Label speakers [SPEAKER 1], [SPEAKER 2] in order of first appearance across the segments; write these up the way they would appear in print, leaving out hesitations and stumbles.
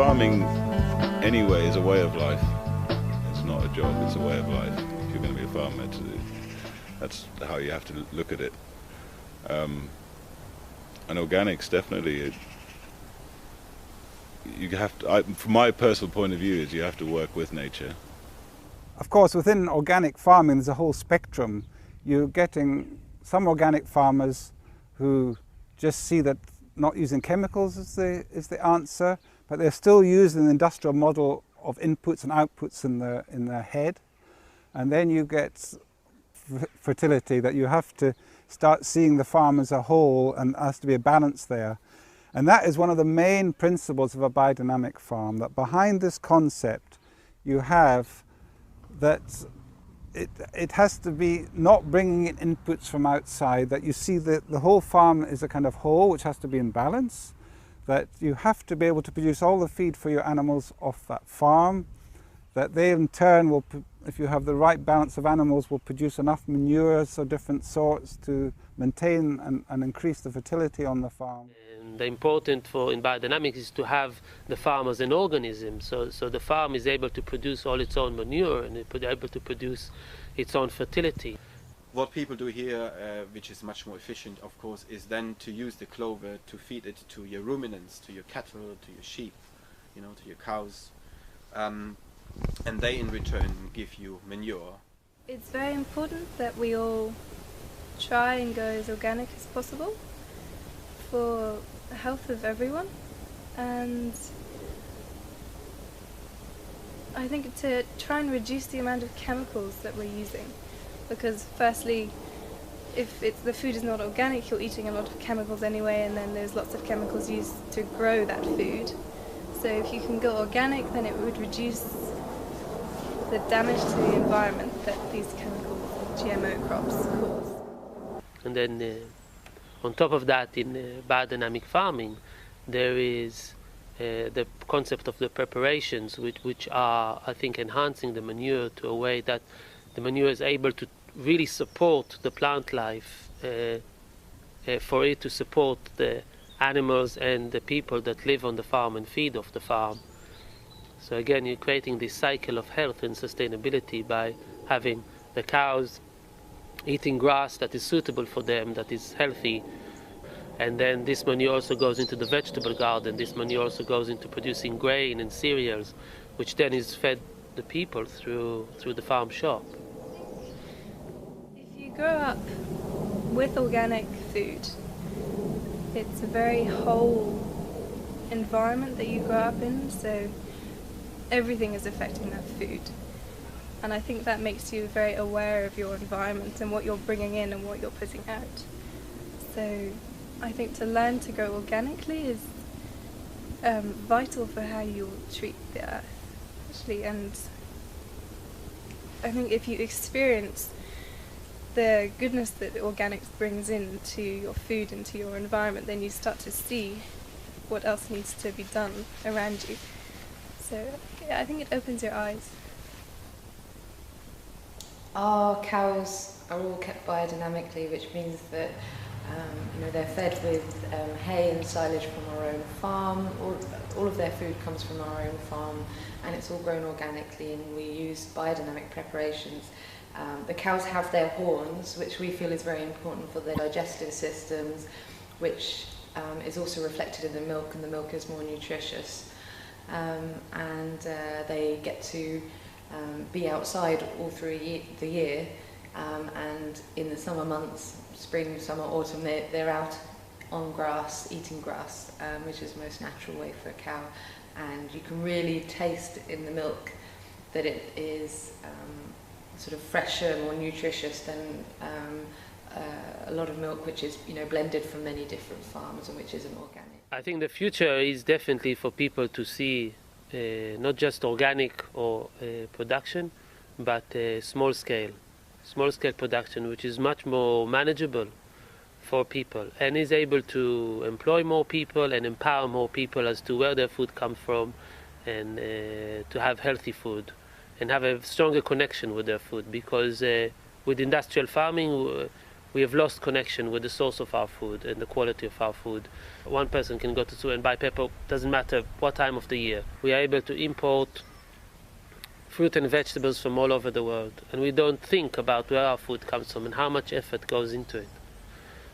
[SPEAKER 1] farming anyway is a way of life. It's not a job, it's a way of life. If you're going to be a farmer, that's how you have to look at it. And organics, definitely, you have to, from my personal point of view, is you have to work with nature.
[SPEAKER 2] Of course, within organic farming, there's a whole spectrum. You're getting some organic farmers who just see that not using chemicals is the answer, but they're still using the industrial model of inputs and outputs in their head. And then you get fertility, that you have to start seeing the farm as a whole, and there has to be a balance there. And that is one of the main principles of a biodynamic farm, that behind this concept you have that it has to be not bringing in inputs from outside, that you see the whole farm is a kind of whole which has to be in balance, that you have to be able to produce all the feed for your animals off that farm, that they in turn will, if you have the right balance of animals, will produce enough manures of different sorts to maintain and increase the fertility on the farm.
[SPEAKER 3] And the important in biodynamics is to have the farm as an organism, so the farm is able to produce all its own manure and able to produce its own fertility.
[SPEAKER 4] What people do here, which is much more efficient, of course, is then to use the clover to feed it to your ruminants, to your cattle, to your sheep, to your cows, and they in return give you manure.
[SPEAKER 5] It's very important that we all try and go as organic as possible for the health of everyone, and I think to try and reduce the amount of chemicals that we're using, because firstly, if the food is not organic, you're eating a lot of chemicals anyway, and then there's lots of chemicals used to grow that food. So if you can go organic, then it would reduce the damage to the environment that these chemicals and GMO crops cause.
[SPEAKER 3] And then on top of that, in biodynamic farming, there is the concept of the preparations, which are, I think, enhancing the manure to a way that the manure is able to really support the plant life, for it to support the animals and the people that live on the farm and feed off the farm. So again, you're creating this cycle of health and sustainability by having the cows eating grass that is suitable for them, that is healthy, and then this manure also goes into the vegetable garden. This manure also goes into producing grain and cereals, which then is fed the people through the farm shop.
[SPEAKER 5] If you grow up with organic food, it's a very whole environment that you grow up in, so everything is affecting that food. And I think that makes you very aware of your environment and what you're bringing in and what you're putting out. So I think to learn to grow organically is vital for how you treat the earth, actually. And I think if you experience the goodness that organics brings into your food, into your environment, then you start to see what else needs to be done around you. So yeah, I think it opens your eyes.
[SPEAKER 6] Our cows are all kept biodynamically, which means that they're fed with hay and silage from our own farm. All of their food comes from our own farm, and it's all grown organically, and we use biodynamic preparations. The cows have their horns, which we feel is very important for their digestive systems, which is also reflected in the milk, and the milk is more nutritious. They get to be outside all through the year, and in the summer months, spring, summer, autumn, they're out on grass, eating grass, which is the most natural way for a cow. And you can really taste in the milk that it is sort of fresher, more nutritious than a lot of milk which is blended from many different farms and which isn't organic.
[SPEAKER 3] I think the future is definitely for people to see not just organic or production, but small scale production, which is much more manageable for people and is able to employ more people and empower more people as to where their food comes from, and to have healthy food and have a stronger connection with their food. Because with industrial farming, we have lost connection with the source of our food and the quality of our food. One person can go to the store and buy pepper, doesn't matter what time of the year. We are able to import fruit and vegetables from all over the world, and we don't think about where our food comes from and how much effort goes into it.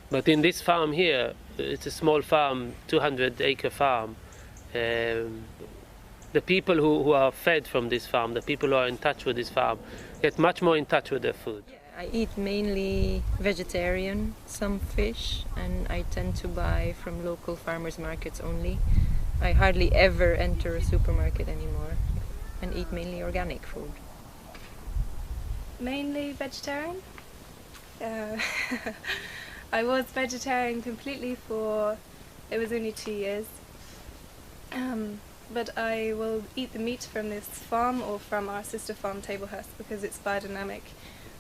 [SPEAKER 3] But in this farm here, it's a small farm, 200-acre farm. The people who are fed from this farm, the people who are in touch with this farm, get much more in touch with their food.
[SPEAKER 7] I eat mainly vegetarian, some fish, and I tend to buy from local farmers markets only. I hardly ever enter a supermarket anymore and eat mainly organic food.
[SPEAKER 5] Mainly vegetarian. I was vegetarian completely for, it was only 2 years. But I will eat the meat from this farm or from our sister farm Tablehurst because it's biodynamic.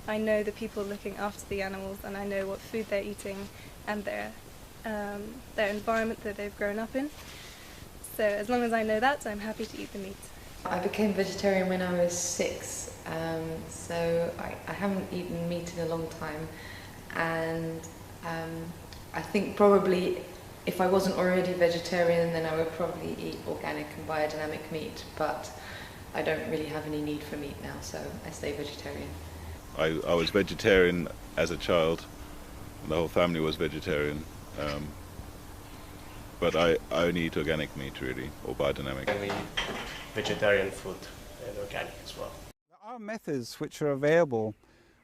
[SPEAKER 5] I know the people looking after the animals and I know what food they're eating and their environment that they've grown up in. So as long as I know that, I'm happy to eat the meat.
[SPEAKER 6] I became vegetarian when I was 6, so I haven't eaten meat in a long time, and I think probably if I wasn't already vegetarian, then I would probably eat organic and biodynamic meat, but I don't really have any need for meat now, so I stay vegetarian.
[SPEAKER 1] I was vegetarian as a child, and the whole family was vegetarian, but I only eat organic meat really, or biodynamic.
[SPEAKER 8] Only vegetarian food and organic as well.
[SPEAKER 2] There are methods which are available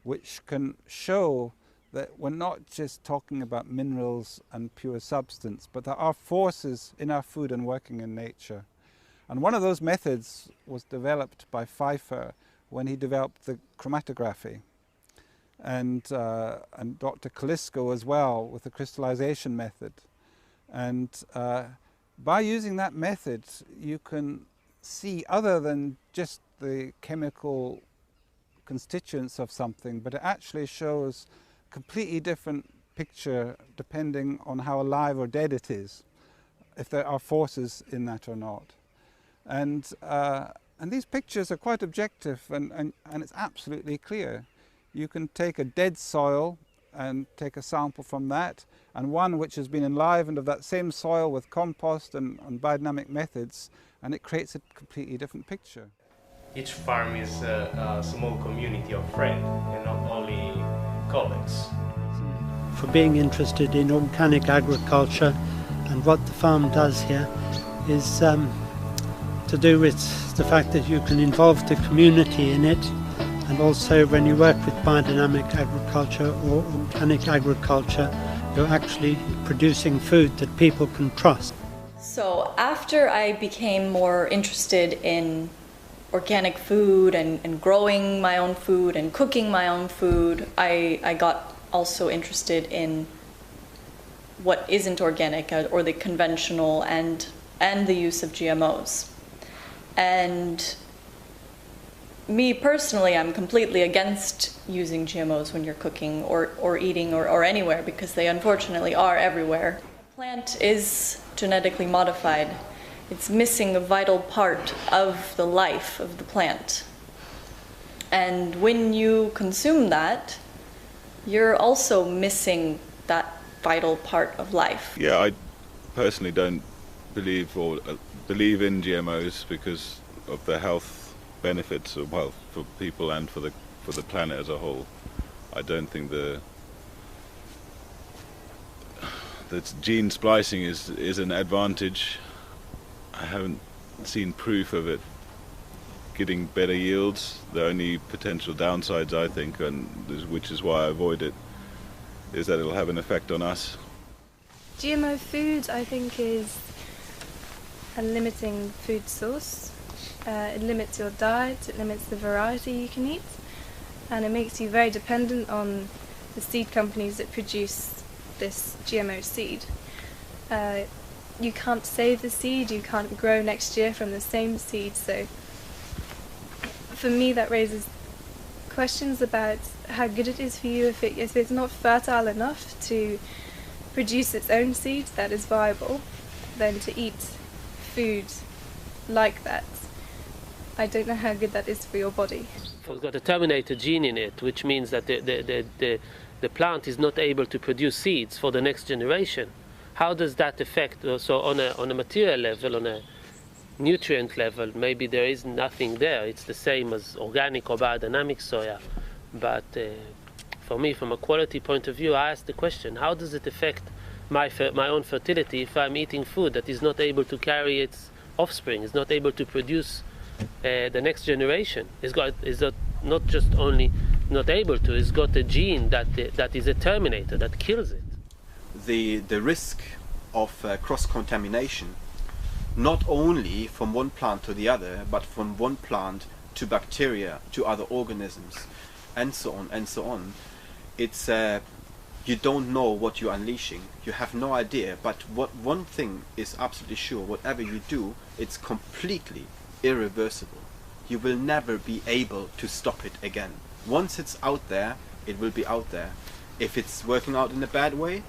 [SPEAKER 2] which can show that we're not just talking about minerals and pure substance, but there are forces in our food and working in nature. And one of those methods was developed by Pfeiffer when he developed the chromatography, and Dr. Kalisko as well with the crystallization method. And by using that method, you can see other than just the chemical constituents of something, but it actually shows a completely different picture depending on how alive or dead it is, if there are forces in that or not. And these pictures are quite objective and it's absolutely clear. You can take a dead soil and take a sample from that, and one which has been enlivened of that same soil with compost and biodynamic methods, and it creates a completely different picture.
[SPEAKER 8] Each farm is a small community of friends and not only colleagues.
[SPEAKER 9] For being interested in organic agriculture, and what the farm does here is to do with the fact that you can involve the community in it, and also when you work with biodynamic agriculture or organic agriculture, you're actually producing food that people can trust.
[SPEAKER 10] So after I became more interested in organic food and growing my own food and cooking my own food, I got also interested in what isn't organic or the conventional and the use of GMOs. And me personally, I'm completely against using GMOs when you're cooking or eating or anywhere, because they unfortunately are everywhere. The plant is genetically modified. It's missing a vital part of the life of the plant. And when you consume that, you're also missing that vital part of life.
[SPEAKER 1] Yeah, I personally don't believe in GMOs because of the health benefits, well, for people and for the planet as a whole. I don't think that gene splicing is an advantage. I haven't seen proof of it getting better yields. The only potential downsides, I think, which is why I avoid it, is that it'll have an effect on us.
[SPEAKER 5] GMO food, I think, is a limiting food source. It limits your diet, it limits the variety you can eat, and it makes you very dependent on the seed companies that produce this GMO seed. You can't save the seed, you can't grow next year from the same seed, so for me that raises questions about how good it is for you if it's not fertile enough to produce its own seed that is viable, then to eat food like that. I don't know how good that is for your body.
[SPEAKER 3] It's got a terminator gene in it, which means that the the plant is not able to produce seeds for the next generation, how does that affect? So on a material level, on a nutrient level, maybe there is nothing there. It's the same as organic or biodynamic soya. But for me, from a quality point of view, I ask the question, how does it affect my own fertility if I'm eating food that is not able to carry its offspring, is not able to produce the next generation? Is not just only not able to, it's got a gene that is a terminator, that kills it.
[SPEAKER 4] The risk of cross-contamination, not only from one plant to the other, but from one plant to bacteria, to other organisms, and so on and so on. It's you don't know what you're unleashing. You have no idea. But one thing is absolutely sure: whatever you do, it's completely irreversible. You will never be able to stop it again. Once it's out there, it will be out there. If it's working out in a bad way,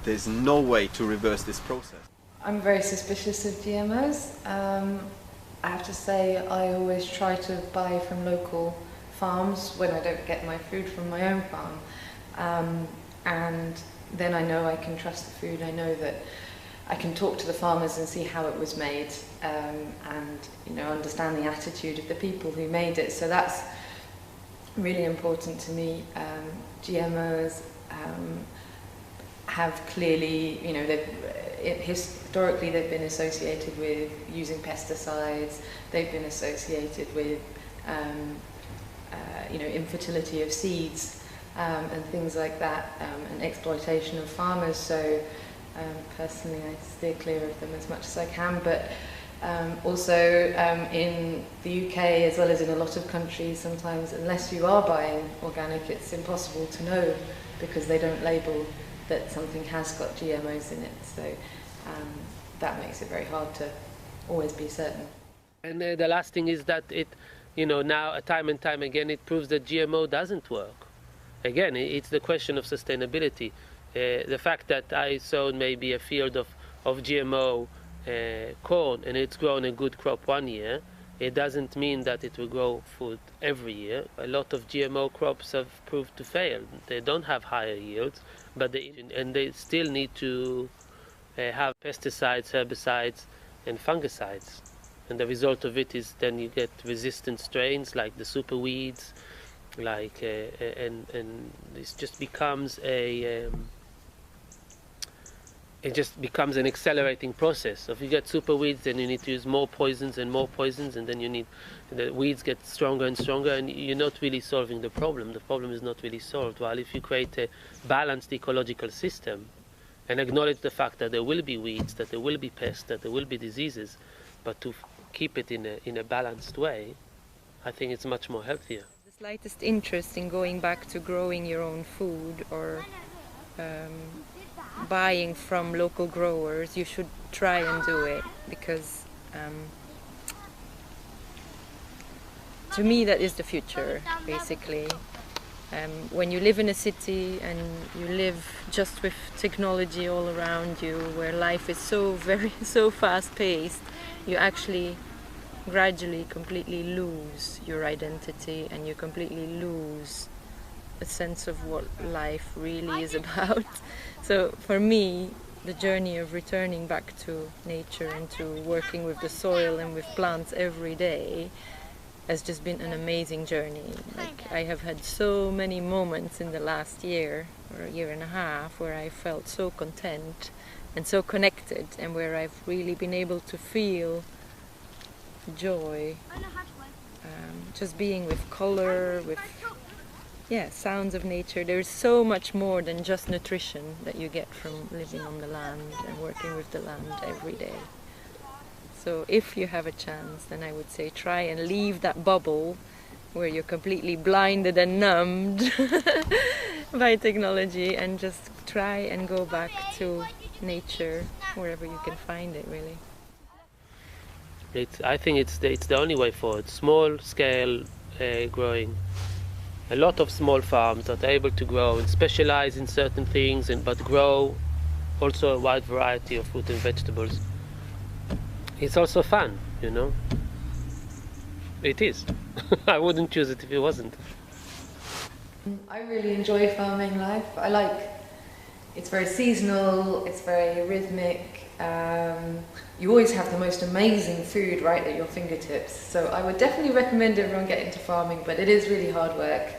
[SPEAKER 4] there's no way to reverse this process.
[SPEAKER 6] I'm very suspicious of GMOs. I have to say I always try to buy from local farms when I don't get my food from my own farm. And then I know I can trust the food. I know that I can talk to the farmers and see how it was made, and understand the attitude of the people who made it. So that's really important to me. GMOs have clearly, historically they've been associated with using pesticides. They've been associated with infertility of seeds and things like that, and exploitation of farmers. So personally I steer clear of them as much as I can, but also in the UK, as well as in a lot of countries, sometimes unless you are buying organic, it's impossible to know because they don't label that something has got GMOs in it. So that makes it very hard to always be certain.
[SPEAKER 3] And the last thing is that now time and time again it proves that GMO doesn't work. Again, it's the question of sustainability. The fact that I sowed maybe a field of GMO corn and it's grown a good crop one year, it doesn't mean that it will grow food every year. A lot of GMO crops have proved to fail. They don't have higher yields, but they still need to have pesticides, herbicides and fungicides. And the result of it is then you get resistant strains like the super weeds, and this just becomes it just becomes an accelerating process. If you get super weeds, then you need to use more poisons, and then the weeds get stronger and stronger, and you're not really solving the problem. The problem is not really solved. While if you create a balanced ecological system and acknowledge the fact that there will be weeds, that there will be pests, that there will be diseases, but to keep it in a balanced way, I think it's much more healthier.
[SPEAKER 7] The slightest interest in going back to growing your own food or buying from local growers, you should try and do it, because to me that is the future, basically. When you live in a city and you live just with technology all around you, where life is so fast-paced, you actually gradually completely lose your identity, and you completely lose a sense of what life really is about. So for me, the journey of returning back to nature and to working with the soil and with plants every day has just been an amazing journey. Like, I have had so many moments in the last year or a year and a half where I felt so content and so connected, and where I've really been able to feel joy, just being with color, with sounds of nature. There's so much more than just nutrition that you get from living on the land and working with the land every day. So if you have a chance, then I would say try and leave that bubble where you're completely blinded and numbed by technology, and just try and go back to nature wherever you can find it, really.
[SPEAKER 3] I think it's the only way forward. Small scale growing. A lot of small farms that are able to grow and specialize in certain things, but grow also a wide variety of fruit and vegetables. It's also fun, It is. I wouldn't choose it if it wasn't.
[SPEAKER 6] I really enjoy farming life. It's very seasonal, it's very rhythmic. You always have the most amazing food right at your fingertips. So I would definitely recommend everyone get into farming, but it is really hard work.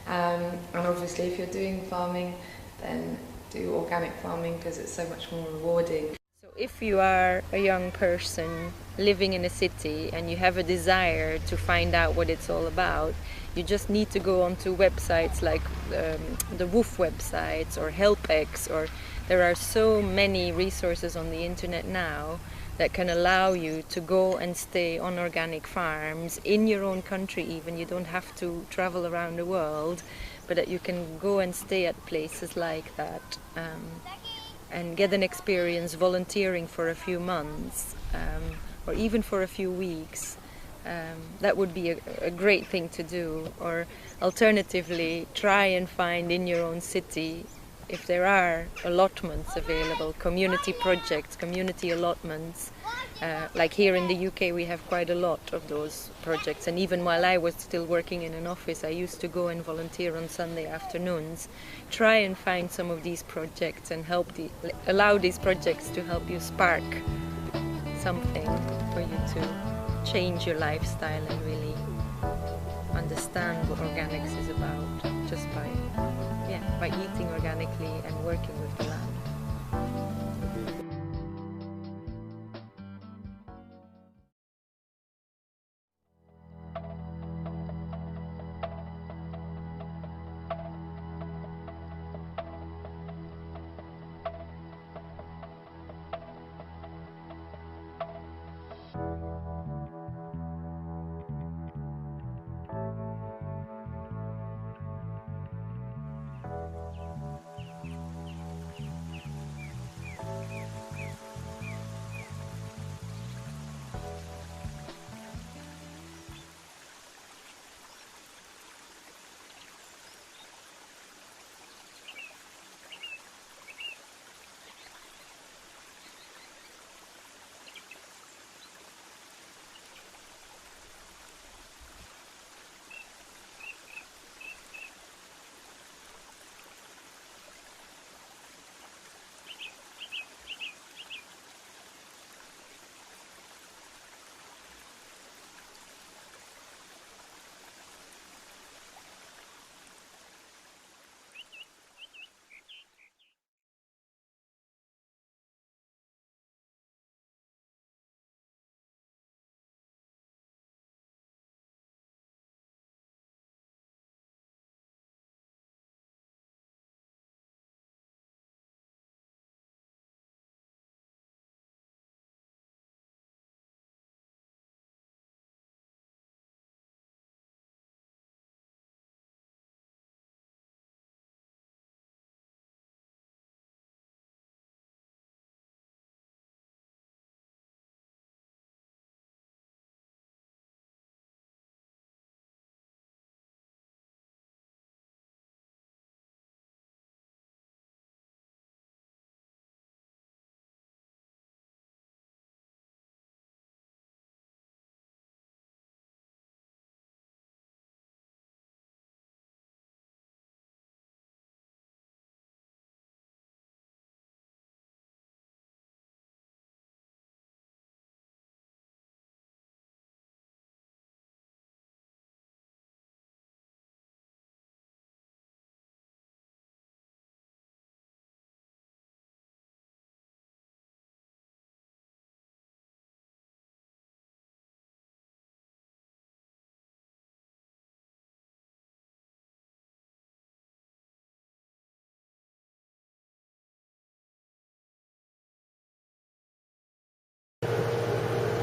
[SPEAKER 6] And obviously if you're doing farming, then do organic farming because it's so much more rewarding.
[SPEAKER 7] So if you are a young person living in a city and you have a desire to find out what it's all about, you just need to go onto websites like the WWOOF websites or HelpX, or there are so many resources on the internet now that can allow you to go and stay on organic farms in your own country even. You don't have to travel around the world, but that you can go and stay at places like that and get an experience volunteering for a few months or even for a few weeks. That would be a great thing to do. Or alternatively, try and find in your own city, if there are allotments available, community projects, community allotments. Like here in the UK we have quite a lot of those projects, and even while I was still working in an office I used to go and volunteer on Sunday afternoons. Try and find some of these projects and allow these projects to help you spark something for you to change your lifestyle and really understand what organics is about, just by eating organically and working with the land.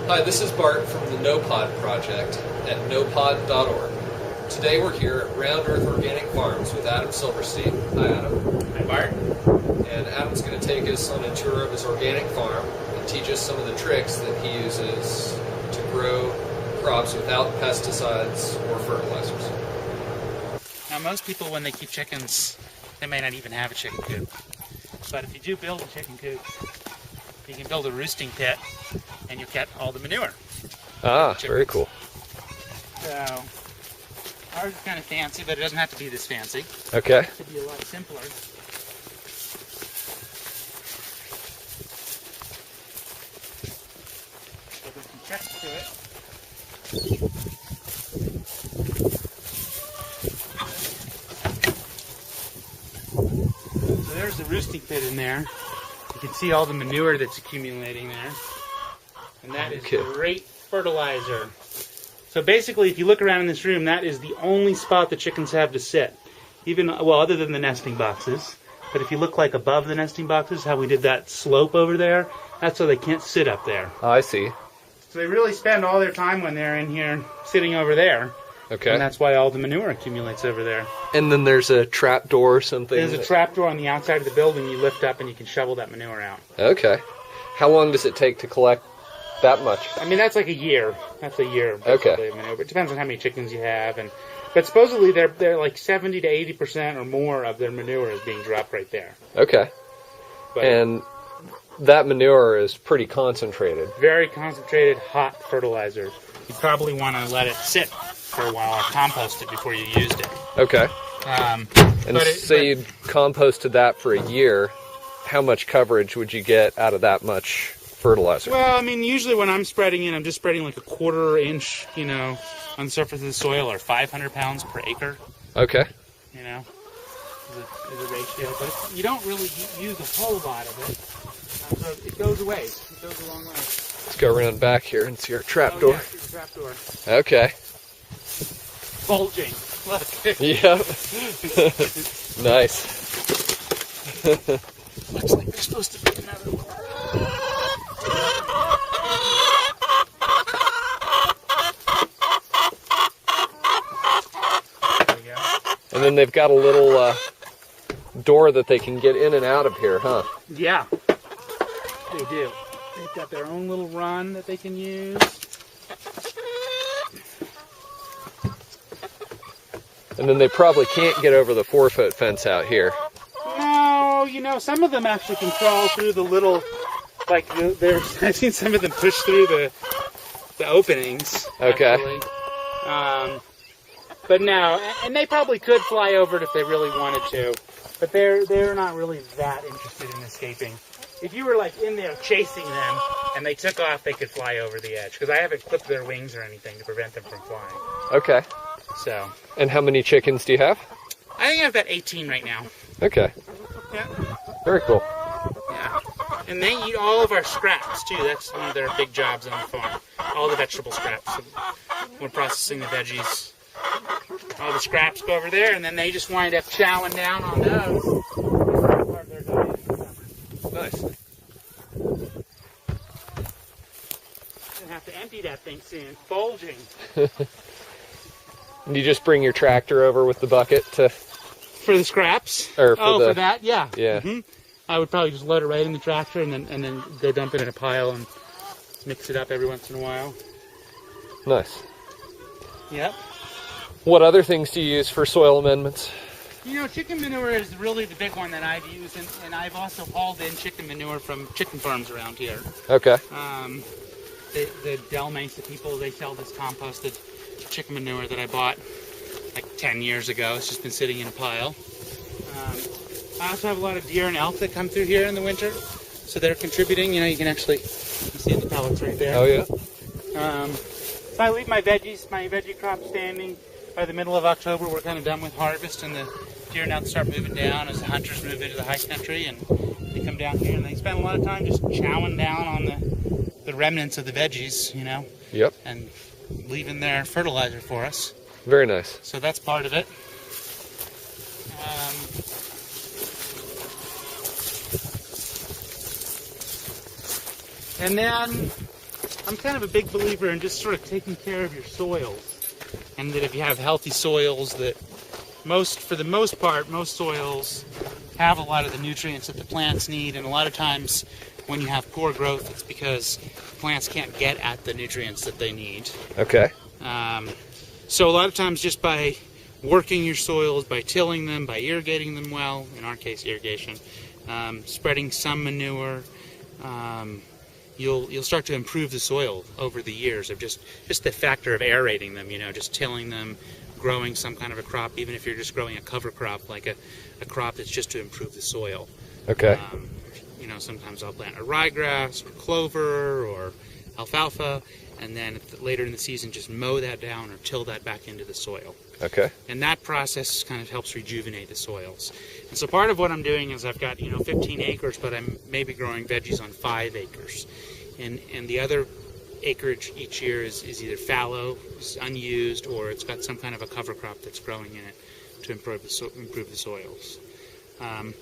[SPEAKER 11] Hi, this is Bart from the NoPod project at nopod.org. Today we're here at Round Earth Organic Farms with Adam Silverstein. Hi, Adam.
[SPEAKER 12] Hi, Bart.
[SPEAKER 11] And Adam's going to take us on a tour of his organic farm and teach us some of the tricks that he uses to grow crops without pesticides or fertilizers.
[SPEAKER 12] Now, most people, when they keep chickens, they may not even have a chicken coop. But if you do build a chicken coop, you can build a roosting pit and you'll get all the manure.
[SPEAKER 11] Ah, very cool.
[SPEAKER 12] So Ours is kind of fancy, but it doesn't have to be this fancy.
[SPEAKER 13] Okay.
[SPEAKER 12] It could be a lot simpler. So there's some checks to it. So there's the roosting pit in there. You can see all the manure that's accumulating there. And that is great fertilizer. So basically, if you look around in this room, that is the only spot the chickens have to sit. Even, well, other than the nesting boxes. But if you look like above the nesting boxes, how we did that slope over there, that's so they can't sit up there.
[SPEAKER 13] Oh, I see.
[SPEAKER 12] So they really spend all their time when they're in here sitting over there.
[SPEAKER 13] Okay.
[SPEAKER 12] And that's why all the manure accumulates over there.
[SPEAKER 13] And then there's a trap door or something?
[SPEAKER 12] There's a trap door on the outside of the building you lift up and you can shovel that manure out.
[SPEAKER 13] Okay. How long does it take to collect that much?
[SPEAKER 12] I mean, that's like a year. That's a year.
[SPEAKER 13] Okay.
[SPEAKER 12] Of manure. It depends on how many chickens you have. But supposedly they're like 70 to 80% or more of their manure is being dropped right there.
[SPEAKER 13] Okay.
[SPEAKER 12] But
[SPEAKER 13] and that manure is pretty concentrated.
[SPEAKER 12] Very concentrated, hot fertilizer. You probably want to let it sit for a while or compost it before you used it.
[SPEAKER 13] Okay. And say you composted that for a year, how much coverage would you get out of that much fertilizer?
[SPEAKER 12] Well, I mean, usually when I'm spreading it, I'm just spreading like a 1/4 inch, on the surface of the soil, or 500 pounds per acre.
[SPEAKER 13] Okay.
[SPEAKER 12] Is a ratio, but you don't really use a whole lot of it. So it goes away. It goes a long way.
[SPEAKER 13] Let's go around back here and see our trap door.
[SPEAKER 12] Yeah, see the trap door.
[SPEAKER 13] Okay.
[SPEAKER 12] Bulging. Look.
[SPEAKER 13] Yep. Nice.
[SPEAKER 12] Looks like there's supposed to be another one.
[SPEAKER 13] And then they've got a little door that they can get in and out of here, huh?
[SPEAKER 12] Yeah, they do. They've got their own little run that they can use.
[SPEAKER 13] And then they probably can't get over the 4-foot fence out here.
[SPEAKER 12] No, some of them actually can crawl through the little, I've seen some of them push through the openings.
[SPEAKER 13] Okay.
[SPEAKER 12] Actually. But no, and they probably could fly over it if they really wanted to, but they're not really that interested in escaping. If you were in there chasing them and they took off, they could fly over the edge, because I haven't clipped their wings or anything to prevent them from flying.
[SPEAKER 13] Okay.
[SPEAKER 12] So.
[SPEAKER 13] And how many chickens do you have?
[SPEAKER 12] I think I have about 18 right now.
[SPEAKER 13] Okay.
[SPEAKER 12] Yeah.
[SPEAKER 13] Very cool.
[SPEAKER 12] Yeah. And they eat all of our scraps too. That's one of their big jobs on the farm. All the vegetable scraps. So we're processing the veggies. All the scraps go over there, and then they just wind up chowing down on those.
[SPEAKER 13] Nice.
[SPEAKER 12] Gonna have to empty that thing soon. It's bulging.
[SPEAKER 13] And you just bring your tractor over with the bucket to...
[SPEAKER 12] For the scraps?
[SPEAKER 13] Or
[SPEAKER 12] for that? Yeah.
[SPEAKER 13] Yeah.
[SPEAKER 12] Mm-hmm. I would probably just load it right in the tractor and then go dump it in a pile and mix it up every once in a while.
[SPEAKER 13] Nice.
[SPEAKER 12] Yep.
[SPEAKER 13] What other things do you use for soil amendments?
[SPEAKER 12] Chicken manure is really the big one that I've used, and I've also hauled in chicken manure from chicken farms around here.
[SPEAKER 13] Okay.
[SPEAKER 12] The Del Mesa people, they sell this composted chicken manure that I bought like 10 years ago. It's just been sitting in a pile. I also have a lot of deer and elk that come through here in the winter, so they're contributing. You can actually see the pellets right there.
[SPEAKER 13] Oh, yeah.
[SPEAKER 12] So I leave my veggie crop standing. By the middle of October, we're kind of done with harvest, and the deer and elk start moving down as the hunters move into the high country, and they come down here and they spend a lot of time just chowing down on the remnants of the veggies,
[SPEAKER 13] Yep.
[SPEAKER 12] and leaving their fertilizer for us.
[SPEAKER 13] Very nice.
[SPEAKER 12] So that's part of it. And then I'm kind of a big believer in just sort of taking care of your soils. And that if you have healthy soils, that for the most part, most soils have a lot of the nutrients that the plants need. And a lot of times when you have poor growth, it's because plants can't get at the nutrients that they need.
[SPEAKER 13] Okay.
[SPEAKER 12] So a lot of times just by working your soils, by tilling them, by irrigating them well, in our case irrigation, spreading some manure, you'll start to improve the soil over the years of just the factor of aerating them, just tilling them, growing some kind of a crop, even if you're just growing a cover crop, like a crop that's just to improve the soil.
[SPEAKER 13] Okay.
[SPEAKER 12] You know, sometimes I'll plant a ryegrass or clover or alfalfa, and then later in the season just mow that down or till that back into the soil.
[SPEAKER 13] Okay.
[SPEAKER 12] And that process kind of helps rejuvenate the soils. And so part of what I'm doing is I've got, 15 acres, but I'm maybe growing veggies on 5 acres. And the other acreage each year is either fallow, is unused, or it's got some kind of a cover crop that's growing in it to improve the soils. And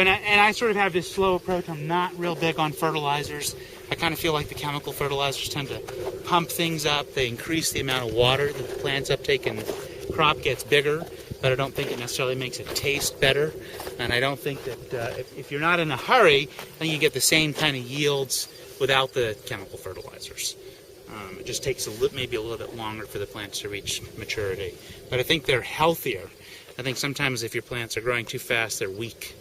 [SPEAKER 12] I sort of have this slow approach. I'm not real big on fertilizers. I kind of feel like the chemical fertilizers tend to pump things up. They increase the amount of water that the plants uptake and the crop gets bigger, but I don't think it necessarily makes it taste better. And I don't think that if you're not in a hurry, then you get the same kind of yields without the chemical fertilizers. It just takes maybe a little bit longer for the plants to reach maturity. But I think they're healthier. I think sometimes if your plants are growing too fast, they're weak.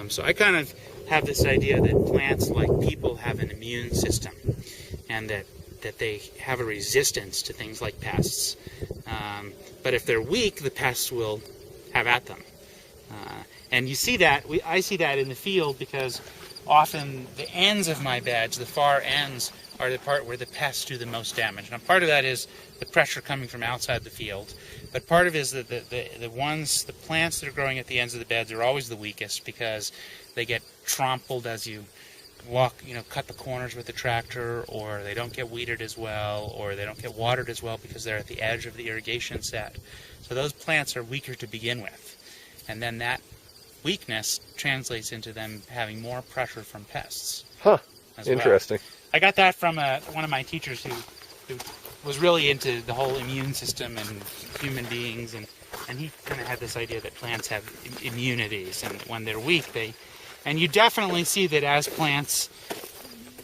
[SPEAKER 12] So I kind of have this idea that plants, like people, have an immune system, and that they have a resistance to things like pests. But if they're weak, the pests will have at them. And you see that, I see that in the field, because often the ends of my beds, the far ends, are the part where the pests do the most damage. Now, part of that is the pressure coming from outside the field, but part of it is that the plants that are growing at the ends of the beds are always the weakest, because they get trampled as you walk, cut the corners with the tractor, or they don't get weeded as well, or they don't get watered as well because they're at the edge of the irrigation set. So those plants are weaker to begin with, and then that weakness translates into them having more pressure from pests.
[SPEAKER 13] Huh.
[SPEAKER 12] Interesting. Well. I got that from one of my teachers who was really into the whole immune system and human beings, and he kind of had this idea that plants have immunities, and when they're weak, and you definitely see that as plants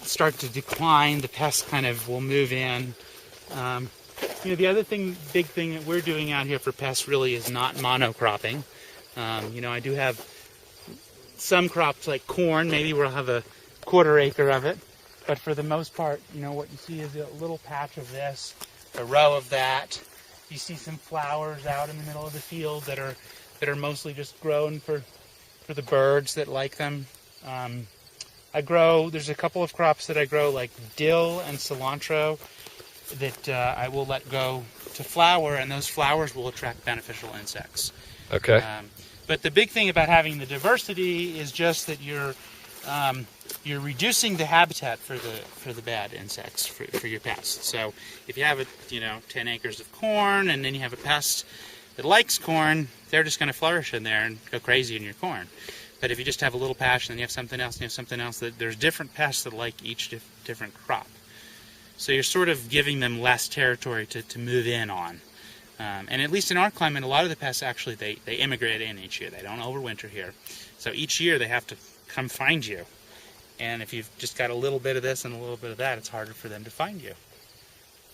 [SPEAKER 12] start to decline, the pests kind of will move in. The other big thing that we're doing out here for pests really is not monocropping. I do have some crops like corn. Maybe we'll have a 1/4 acre of it. But for the most part, what you see is a little patch of this, a row of that. You see some flowers out in the middle of the field that are mostly just grown for the birds that like them. There's a couple of crops that I grow, like dill and cilantro, that I will let go to flower, and those flowers will attract beneficial insects.
[SPEAKER 13] Okay.
[SPEAKER 12] But the big thing about having the diversity is just that you're reducing the habitat for the bad insects, for your pests. So if you have 10 acres of corn, and then you have a pest that likes corn, they're just going to flourish in there and go crazy in your corn. But if you just have a little patch, and then you have something else, and you have something else, there's different pests that like each different crop. So you're sort of giving them less territory to move in on. And at least in our climate, a lot of the pests actually, they immigrate in each year. They don't overwinter here. So each year they have to come find you. And if you've just got a little bit of this and a little bit of that, it's harder for them to find you.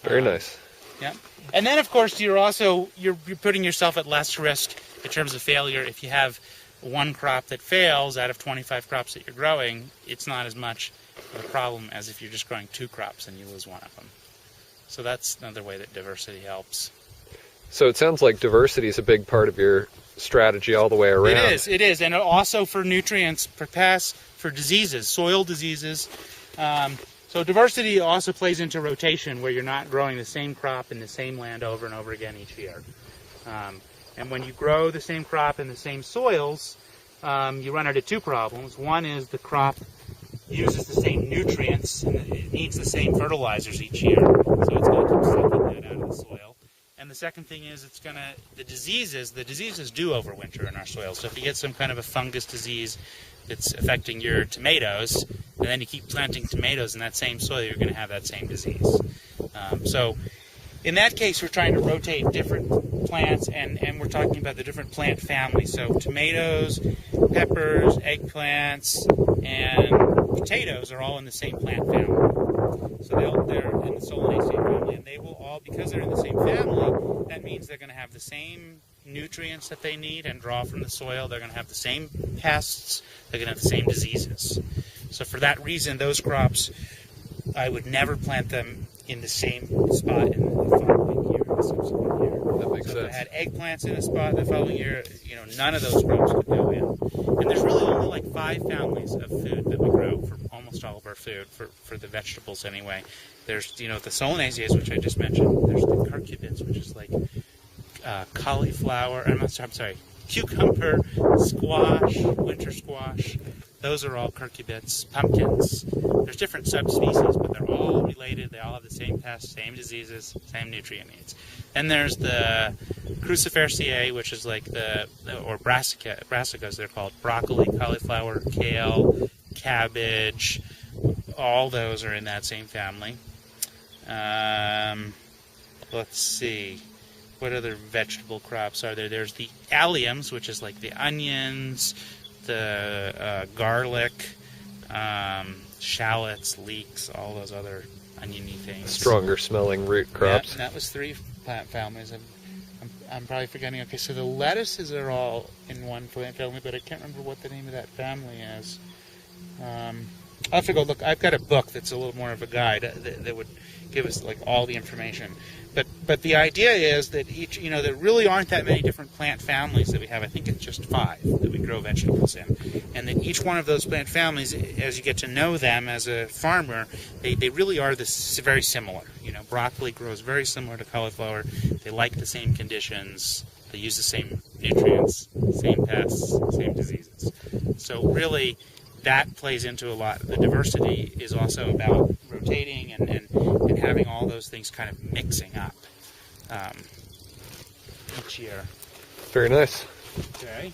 [SPEAKER 13] Very nice.
[SPEAKER 12] Yeah. And then, of course, you're putting yourself at less risk in terms of failure. If you have one crop that fails out of 25 crops that you're growing, it's not as much of a problem as if you're just growing 2 crops and you lose one of them. So that's another way that diversity helps.
[SPEAKER 13] So it sounds like diversity is a big part of your strategy all the way around.
[SPEAKER 12] It is. And also for nutrients, for pests, for diseases, soil diseases. So diversity also plays into rotation, where you're not growing the same crop in the same land over and over again each year. And when you grow the same crop in the same soils, you run into 2 problems. One is the crop uses the same nutrients, and it needs the same fertilizers each year, so it's going to keep sucking that out of the soil. And the second thing is the diseases do overwinter in our soil. So if you get some kind of a fungus disease that's affecting your tomatoes, and then you keep planting tomatoes in that same soil, you're going to have that same disease. So in that case, we're trying to rotate different plants, and we're talking about the different plant families. So tomatoes, peppers, eggplants, and potatoes are all in the same plant family. So they're in the Solanaceae family, and they will all all, because they're in the same family, that means they're going to have the same nutrients that they need and draw from the soil. They're going to have the same pests. They're going to have the same diseases. So for that reason, those crops, I would never plant them in the same spot in the following year, the subsequent year.
[SPEAKER 13] That makes sense.
[SPEAKER 12] If I had eggplants in a spot the following year, none of those crops could go in. And there's really only like 5 families of food that we grow for almost all of our food, for the vegetables anyway. There's, the Solanaceae, which I just mentioned. There's the curcubids, which is like cauliflower, I'm sorry, cucumber, squash, winter squash. Those are all curcubids, pumpkins. There's different subspecies, but they're all related. They all have the same pests, same diseases, same nutrient needs. Then there's the Cruciferaceae, which is like or brassicas, they're called. Broccoli, cauliflower, kale, cabbage. All those are in that same family. Let's see. What other vegetable crops are there? There's the alliums, which is like the onions, the garlic, shallots, leeks, all those other oniony things.
[SPEAKER 13] Stronger smelling root crops.
[SPEAKER 12] Yeah, that was 3 plant families. I'm probably forgetting. Okay, so the lettuces are all in one plant family, but I can't remember what the name of that family is. I'll have to go look. I've got a book that's a little more of a guide that would give us like all the information. But the idea is that each, there really aren't that many different plant families that we have. I think it's just 5 that we grow vegetables in. And that each one of those plant families, as you get to know them as a farmer, they really are very similar. Broccoli grows very similar to cauliflower. They like the same conditions. They use the same nutrients, same pests, same diseases. So really, that plays into a lot. The diversity is also about rotating and having all those things kind of mixing up each year.
[SPEAKER 13] Very nice.
[SPEAKER 12] Okay.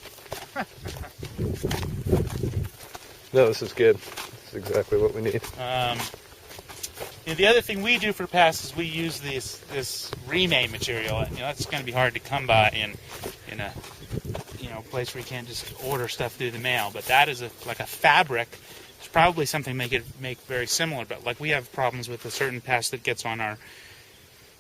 [SPEAKER 13] No, this is good. This is exactly what we need.
[SPEAKER 12] And the other thing we do for pests is we use this remade material. That's going to be hard to come by in a place where you can't just order stuff through the mail. But that is like a fabric. It's probably something make very similar. But like we have problems with a certain pest that gets on our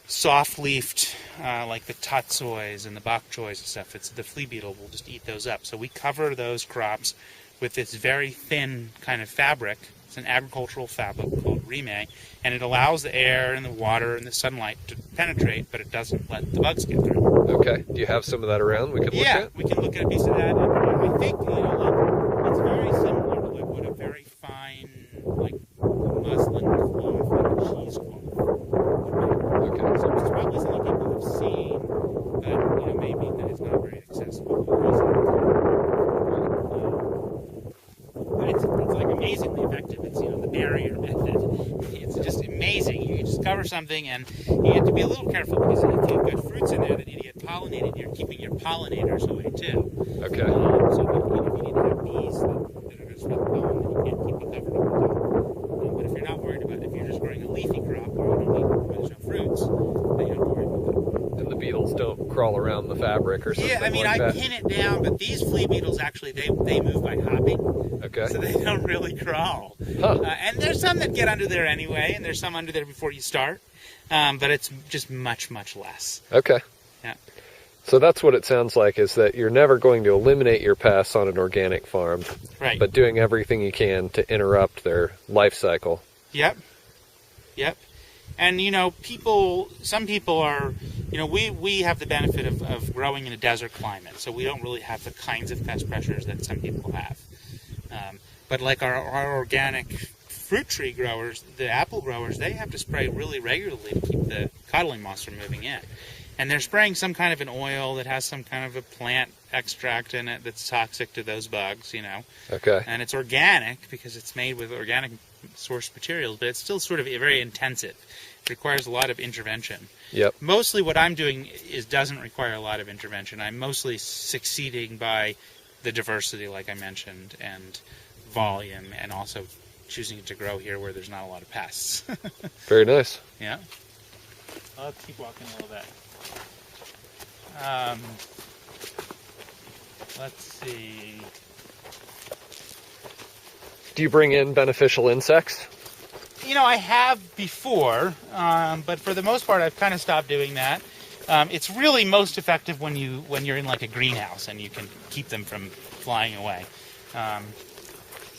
[SPEAKER 12] soft-leafed, like the tutsoys and the bok choys and stuff. It's the flea beetle will just eat those up. So we cover those crops with this very thin kind of fabric. It's an agricultural fabric called Rime, and it allows the air and the water and the sunlight to penetrate, but it doesn't let the bugs get through.
[SPEAKER 13] Okay. Do you have some of that around we could look at?
[SPEAKER 12] Yeah, we can look at a piece of that. I think, it's very similar to like what a very fine, like muslin cloth, like a cheesecloth would be. Okay. So it's probably something people have seen, but maybe that it's not very accessible. It's like amazingly effective. It's the barrier method. It's just amazing. You just cover something, and you have to be a little careful because if you've got fruits in there that need to get pollinated, you're keeping your pollinators away too.
[SPEAKER 13] Okay.
[SPEAKER 12] So if you need to have bees that are going to spread the pollen, then you can't keep it covered all the time. But if you're not worried about it, if you're just growing a leafy crop where there's no fruits, then you don't worry about that.
[SPEAKER 13] And the beetles don't crawl around the fabric or something like that?
[SPEAKER 12] I pin it down, but these flea beetles actually, they move by hopping.
[SPEAKER 13] Okay.
[SPEAKER 12] So they don't really crawl.
[SPEAKER 13] Huh.
[SPEAKER 12] And there's some that get under there anyway, and there's some under there before you start. But it's just much, much less.
[SPEAKER 13] Okay.
[SPEAKER 12] Yeah.
[SPEAKER 13] So that's what it sounds like, is that you're never going to eliminate your pests on an organic farm.
[SPEAKER 12] Right.
[SPEAKER 13] But doing everything you can to interrupt their life cycle.
[SPEAKER 12] Yep. And, some people are, we have the benefit of growing in a desert climate, so we don't really have the kinds of pest pressures that some people have. But like our organic fruit tree growers, the apple growers, they have to spray really regularly to keep the codling moths from moving in. And they're spraying some kind of an oil that has some kind of a plant extract in it that's toxic to those bugs,
[SPEAKER 13] Okay.
[SPEAKER 12] And it's organic because it's made with organic source materials, but it's still sort of very intensive. It requires a lot of intervention.
[SPEAKER 13] Yep.
[SPEAKER 12] Mostly what I'm doing doesn't require a lot of intervention. I'm mostly succeeding by the diversity, like I mentioned, and volume, and also choosing to grow here where there's not a lot of pests.
[SPEAKER 13] Very nice.
[SPEAKER 12] Yeah. I'll keep walking a little bit. Let's see.
[SPEAKER 13] Do you bring in beneficial insects?
[SPEAKER 12] You know, I have before, but for the most part, I've kind of stopped doing that. It's really most effective when you're in like a greenhouse and you can keep them from flying away.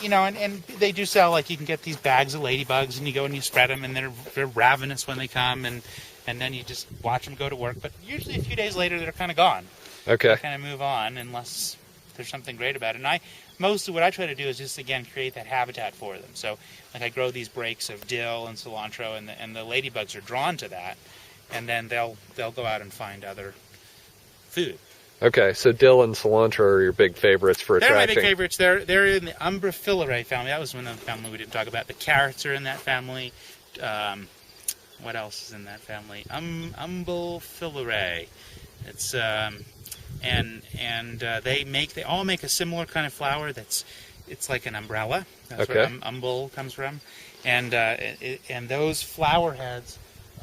[SPEAKER 12] You know, and they do sell, like, you can get these bags of ladybugs and you go and you spread them, and they're ravenous when they come, and then you just watch them go to work. But usually a few days later, they're kind of gone.
[SPEAKER 13] Okay.
[SPEAKER 12] They kind of move on unless there's something great about it. And mostly what I try to do is just, again, create that habitat for them. So, like, I grow these breaks of dill and cilantro, and the ladybugs are drawn to that, and then they'll go out and find other food.
[SPEAKER 13] Okay, so dill and cilantro are your big favorites for attracting.
[SPEAKER 12] They're my big favorites. They're in the Umbrophilerae family. That was one of the family we didn't talk about. The carrots are in that family. What else is in that family? Umbrophilerae. It's they all make a similar kind of flower. It's like an umbrella. That's where umbel comes from. And those flower heads,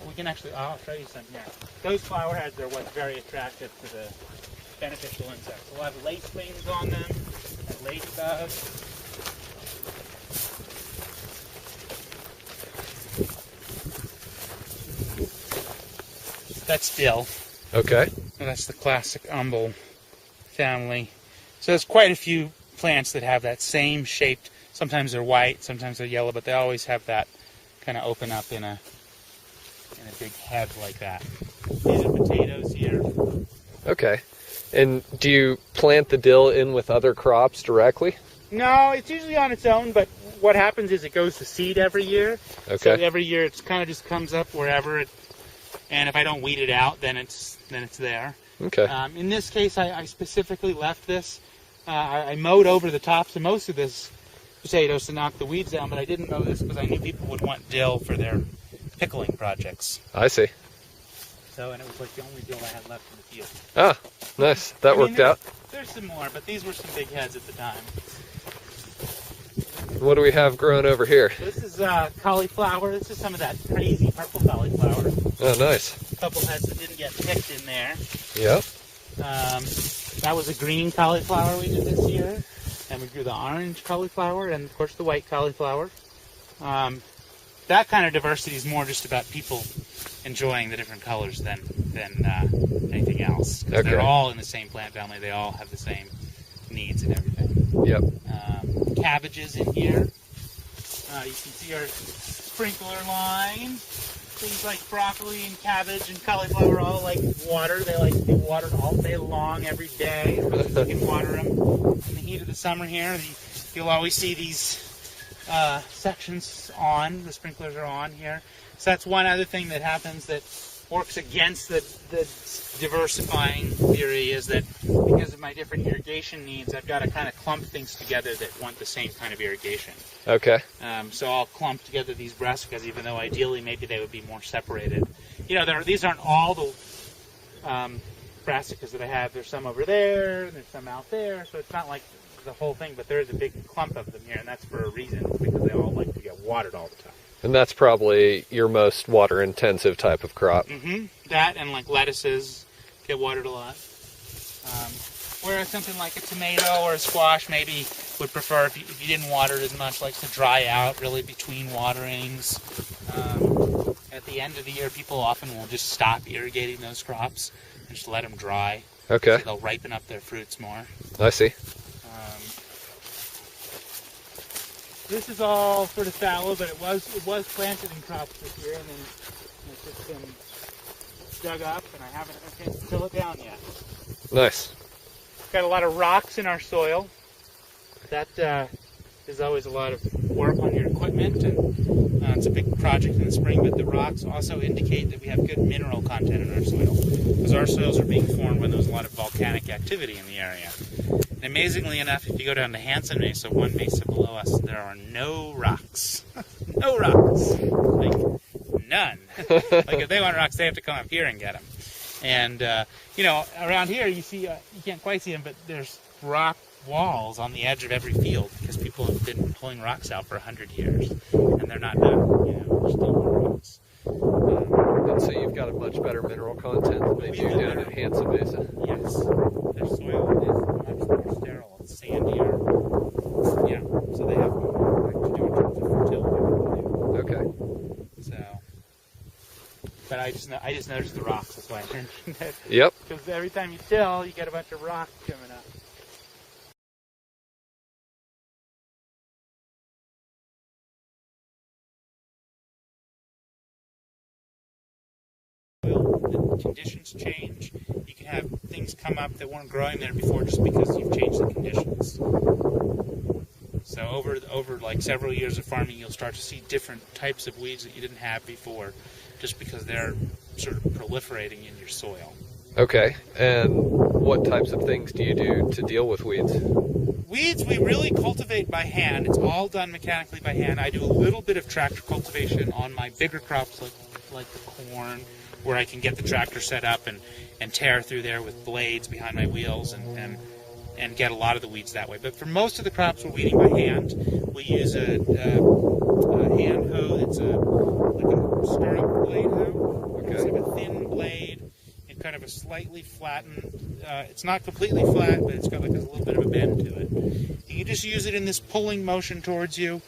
[SPEAKER 12] we can actually. I'll show you some here. Those flower heads are what's very attractive to the beneficial insects. We'll have lace wings on them, and ladybugs. That's dill.
[SPEAKER 13] Okay.
[SPEAKER 12] And that's the classic umbel family. So there's quite a few plants that have that same shaped. Sometimes they're white, sometimes they're yellow, but they always have that kind of open up in a big head like that. These are potatoes here.
[SPEAKER 13] Okay. And do you plant the dill in with other crops directly?
[SPEAKER 12] No, it's usually on its own, but what happens is it goes to seed every year.
[SPEAKER 13] Okay.
[SPEAKER 12] So every year it kind of just comes up wherever it, and if I don't weed it out, then it's there.
[SPEAKER 13] Okay.
[SPEAKER 12] In this case, I specifically left this. I mowed over the tops of most of this potatoes to knock the weeds down, but I didn't mow this because I knew people would want dill for their pickling projects.
[SPEAKER 13] I see.
[SPEAKER 12] So, and it was like the only dill I had left in the field.
[SPEAKER 13] Ah, nice. That worked out.
[SPEAKER 12] There's some more, but these were some big heads at the time.
[SPEAKER 13] What do we have growing over here?
[SPEAKER 12] This is cauliflower. This is some of that crazy purple cauliflower.
[SPEAKER 13] Oh, nice.
[SPEAKER 12] A couple heads that didn't get picked in there.
[SPEAKER 13] Yep.
[SPEAKER 12] That was a green cauliflower we did this year. And we grew the orange cauliflower and, of course, the white cauliflower. That kind of diversity is more just about people enjoying the different colors than anything else. Because they're all in the same plant family. They all have the same needs and everything.
[SPEAKER 13] Yep.
[SPEAKER 12] Cabbages in here. You can see our sprinkler line. Things like broccoli and cabbage and cauliflower all like water. They like to be watered all day long, every day. You can water them. In the heat of the summer here, you'll always see these sections on. The sprinklers are on here. So that's one other thing that happens that works against the diversifying theory, is that because of my different irrigation needs, I've got to kind of clump things together that want the same kind of irrigation.
[SPEAKER 13] Okay.
[SPEAKER 12] So I'll clump together these brassicas, even though ideally maybe they would be more separated. You know, these aren't all the brassicas that I have. There's some over there, and there's some out there, so it's not like the whole thing, but there is a big clump of them here, and that's for a reason, because they all like to get watered all the time.
[SPEAKER 13] And that's probably your most water-intensive type of crop.
[SPEAKER 12] Mm-hmm. That and like lettuces get watered a lot. Whereas something like a tomato or a squash maybe would prefer, if you didn't water it as much, likes to dry out really between waterings. At the end of the year, people often will just stop irrigating those crops and just let them dry.
[SPEAKER 13] Okay.
[SPEAKER 12] So they'll ripen up their fruits more.
[SPEAKER 13] I see.
[SPEAKER 12] This is all sort of fallow, but it was planted in crops this year, and then it's just been dug up, and I haven't had a chance to till it down yet.
[SPEAKER 13] Nice.
[SPEAKER 12] Got a lot of rocks in our soil. That is always a lot of work on your equipment, and it's a big project in the spring, but the rocks also indicate that we have good mineral content in our soil, because our soils are being formed when there's a lot of volcanic activity in the area. And amazingly enough, if you go down to Hansen Mesa, one mesa below us, there are no rocks. No rocks. Like, none. Like, if they want rocks, they have to come up here and get them. And, you know, around here, you see, you can't quite see them, but there's rock walls on the edge of every field, because people have been pulling rocks out for 100 years, and they're not done. You know, there's still more rocks.
[SPEAKER 13] And so you've got a much better mineral content than they do down at Hansen Mesa.
[SPEAKER 12] Yes. Their soil is much more sterile. It's sandier. Yeah. So they have more to do in terms of fertility.
[SPEAKER 13] Okay.
[SPEAKER 12] But I just noticed the rocks. That's why I mentioned it.
[SPEAKER 13] Yep.
[SPEAKER 12] Because every time you till, you get a bunch of rocks coming up. The conditions change. You can have things come up that weren't growing there before just because you've changed the conditions. So over like several years of farming, you'll start to see different types of weeds that you didn't have before, just because they're sort of proliferating in your soil.
[SPEAKER 13] Okay, and what types of things do you do to deal with weeds?
[SPEAKER 12] Weeds we really cultivate by hand. It's all done mechanically by hand. I do a little bit of tractor cultivation on my bigger crops like the corn, where I can get the tractor set up and tear through there with blades behind my wheels and get a lot of the weeds that way. But for most of the crops we're weeding by hand. We use a hand hoe that's like a stirrup blade hoe. Okay. It's like a thin blade and kind of a slightly flattened, it's not completely flat, but it's got like a little bit of a bend to it. You can just use it in this pulling motion towards you.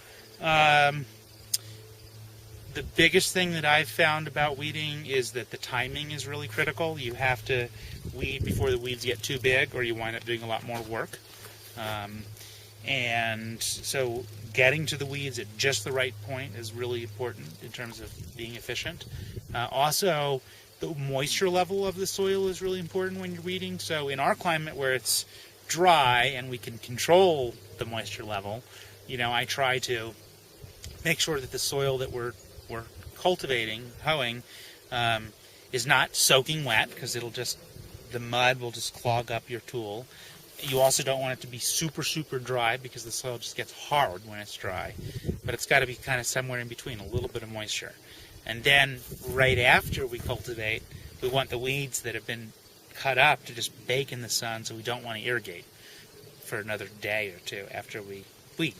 [SPEAKER 12] The biggest thing that I've found about weeding is that the timing is really critical. You have to weed before the weeds get too big, or you wind up doing a lot more work. And so getting to the weeds at just the right point is really important in terms of being efficient. Also, the moisture level of the soil is really important when you're weeding. So in our climate where it's dry and we can control the moisture level, I try to make sure that the soil that we're cultivating, hoeing, is not soaking wet, because the mud will just clog up your tool. You also don't want it to be super, super dry, because the soil just gets hard when it's dry. But it's got to be kind of somewhere in between, a little bit of moisture. And then right after we cultivate, we want the weeds that have been cut up to just bake in the sun, so we don't want to irrigate for another day or two after we weed.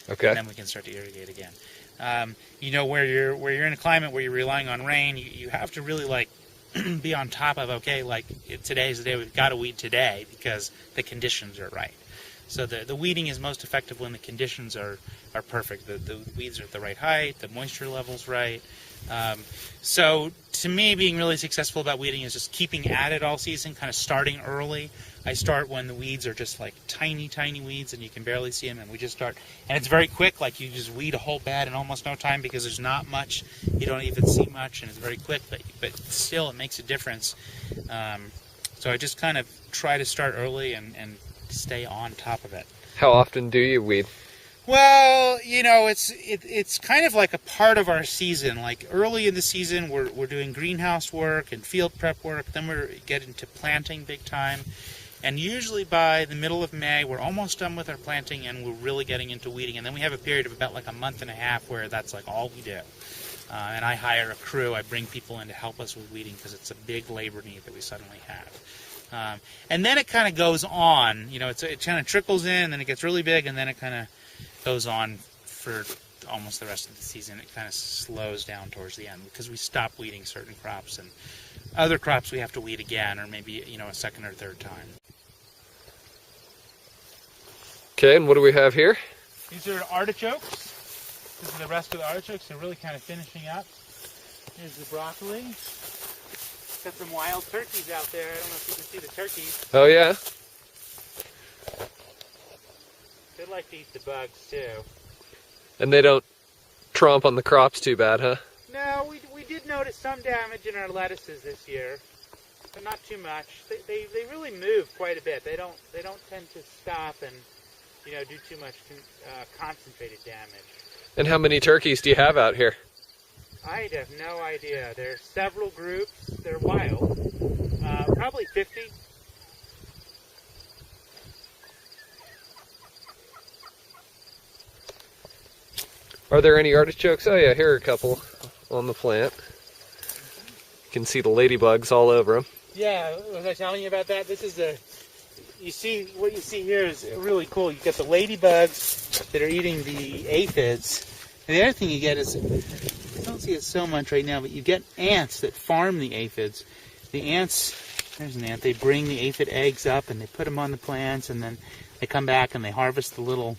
[SPEAKER 13] Okay.
[SPEAKER 12] And then we can start to irrigate again. Where you're in a climate where you're relying on rain, you have to really be on top of, today's the day, we've got to weed today because the conditions are right. So the weeding is most effective when the conditions are perfect. The weeds are at the right height, the moisture level's right. So to me, being really successful about weeding is just keeping at it all season, kind of starting early. I start when the weeds are just like tiny, tiny weeds and you can barely see them, and we just start. And it's very quick, you just weed a whole bed in almost no time because there's not much. You don't even see much, and it's very quick, but still it makes a difference. So I just kind of try to start early and stay on top of it.
[SPEAKER 13] How often do you weed?
[SPEAKER 12] Well, it's kind of like a part of our season. Like early in the season, we're doing greenhouse work and field prep work. Then we're getting to planting big time. And usually by the middle of May, we're almost done with our planting and we're really getting into weeding. And then we have a period of about a month and a half where that's all we do. And I hire a crew. I bring people in to help us with weeding because it's a big labor need that we suddenly have. And then it kind of goes on. It kind of trickles in, and then it gets really big, and then it kind of goes on for almost the rest of the season. It kind of slows down towards the end because we stop weeding certain crops, and other crops we have to weed again, or maybe a second or third time.
[SPEAKER 13] Okay, and what do we have here?
[SPEAKER 12] These are artichokes. This is the rest of the artichokes. They're really kind of finishing up. Here's the broccoli. Got some wild turkeys out there. I don't know if you can see the turkeys.
[SPEAKER 13] Oh yeah.
[SPEAKER 12] They like to eat the bugs too.
[SPEAKER 13] And they don't tromp on the crops too bad, huh?
[SPEAKER 12] No, we did notice some damage in our lettuces this year, but not too much. They really move quite a bit. They don't tend to stop and do too much concentrated damage.
[SPEAKER 13] And how many turkeys do you have out here?
[SPEAKER 12] I have no idea. There are several groups. They're wild. Probably 50.
[SPEAKER 13] Are there any artichokes? Oh yeah, here are a couple on the plant. You can see the ladybugs all over them.
[SPEAKER 12] Yeah, was I telling you about that? This is what you see here is really cool. You get the ladybugs that are eating the aphids. And the other thing you get is, I don't see it so much right now, but you get ants that farm the aphids. The ants, there's an ant, they bring the aphid eggs up and they put them on the plants, and then they come back and they harvest the little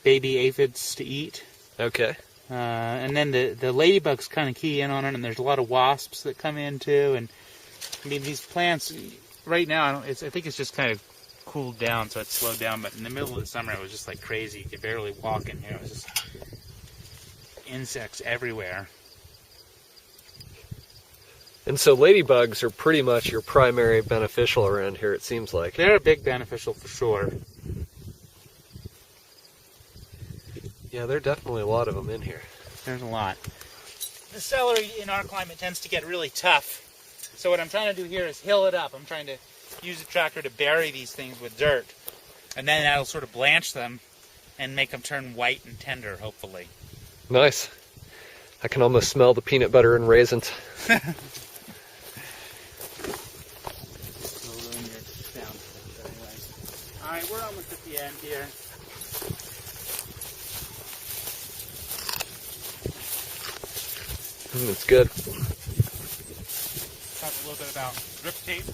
[SPEAKER 12] baby aphids to eat.
[SPEAKER 13] Okay.
[SPEAKER 12] And then the ladybugs kind of key in on it, and there's a lot of wasps that come in too. And I mean, these plants right now, I think it's just kind of cooled down, so it's slowed down. But in the middle of the summer, it was just like crazy. You could barely walk in here. It was just insects everywhere.
[SPEAKER 13] And so ladybugs are pretty much your primary beneficial around here, it seems like.
[SPEAKER 12] They're a big beneficial for sure.
[SPEAKER 13] Yeah, there are definitely a lot of them in here.
[SPEAKER 12] There's a lot. The celery in our climate tends to get really tough. So what I'm trying to do here is hill it up. I'm trying to use a tractor to bury these things with dirt. And then that'll sort of blanch them and make them turn white and tender, hopefully.
[SPEAKER 13] Nice. I can almost smell the peanut butter and raisins.
[SPEAKER 12] Alright, we're almost at the end here.
[SPEAKER 13] It's good.
[SPEAKER 12] Talk a little bit about drip tape.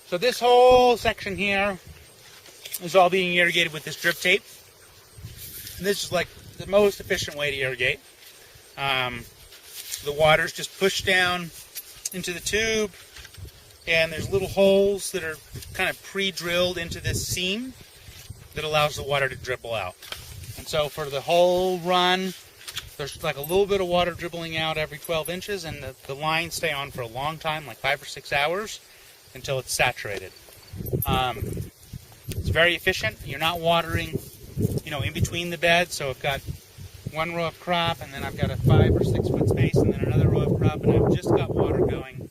[SPEAKER 12] So this whole section here is all being irrigated with this drip tape. And this is like the most efficient way to irrigate. The water's just pushed down into the tube, and there's little holes that are kind of pre-drilled into this seam that allows the water to dribble out. And so for the whole run, there's like a little bit of water dribbling out every 12 inches, and the lines stay on for a long time, like 5 or 6 hours, until it's saturated. It's very efficient. You're not watering, in between the beds. So I've got one row of crop, and then I've got a 5 or 6 foot space, and then another row of crop, and I've just got water going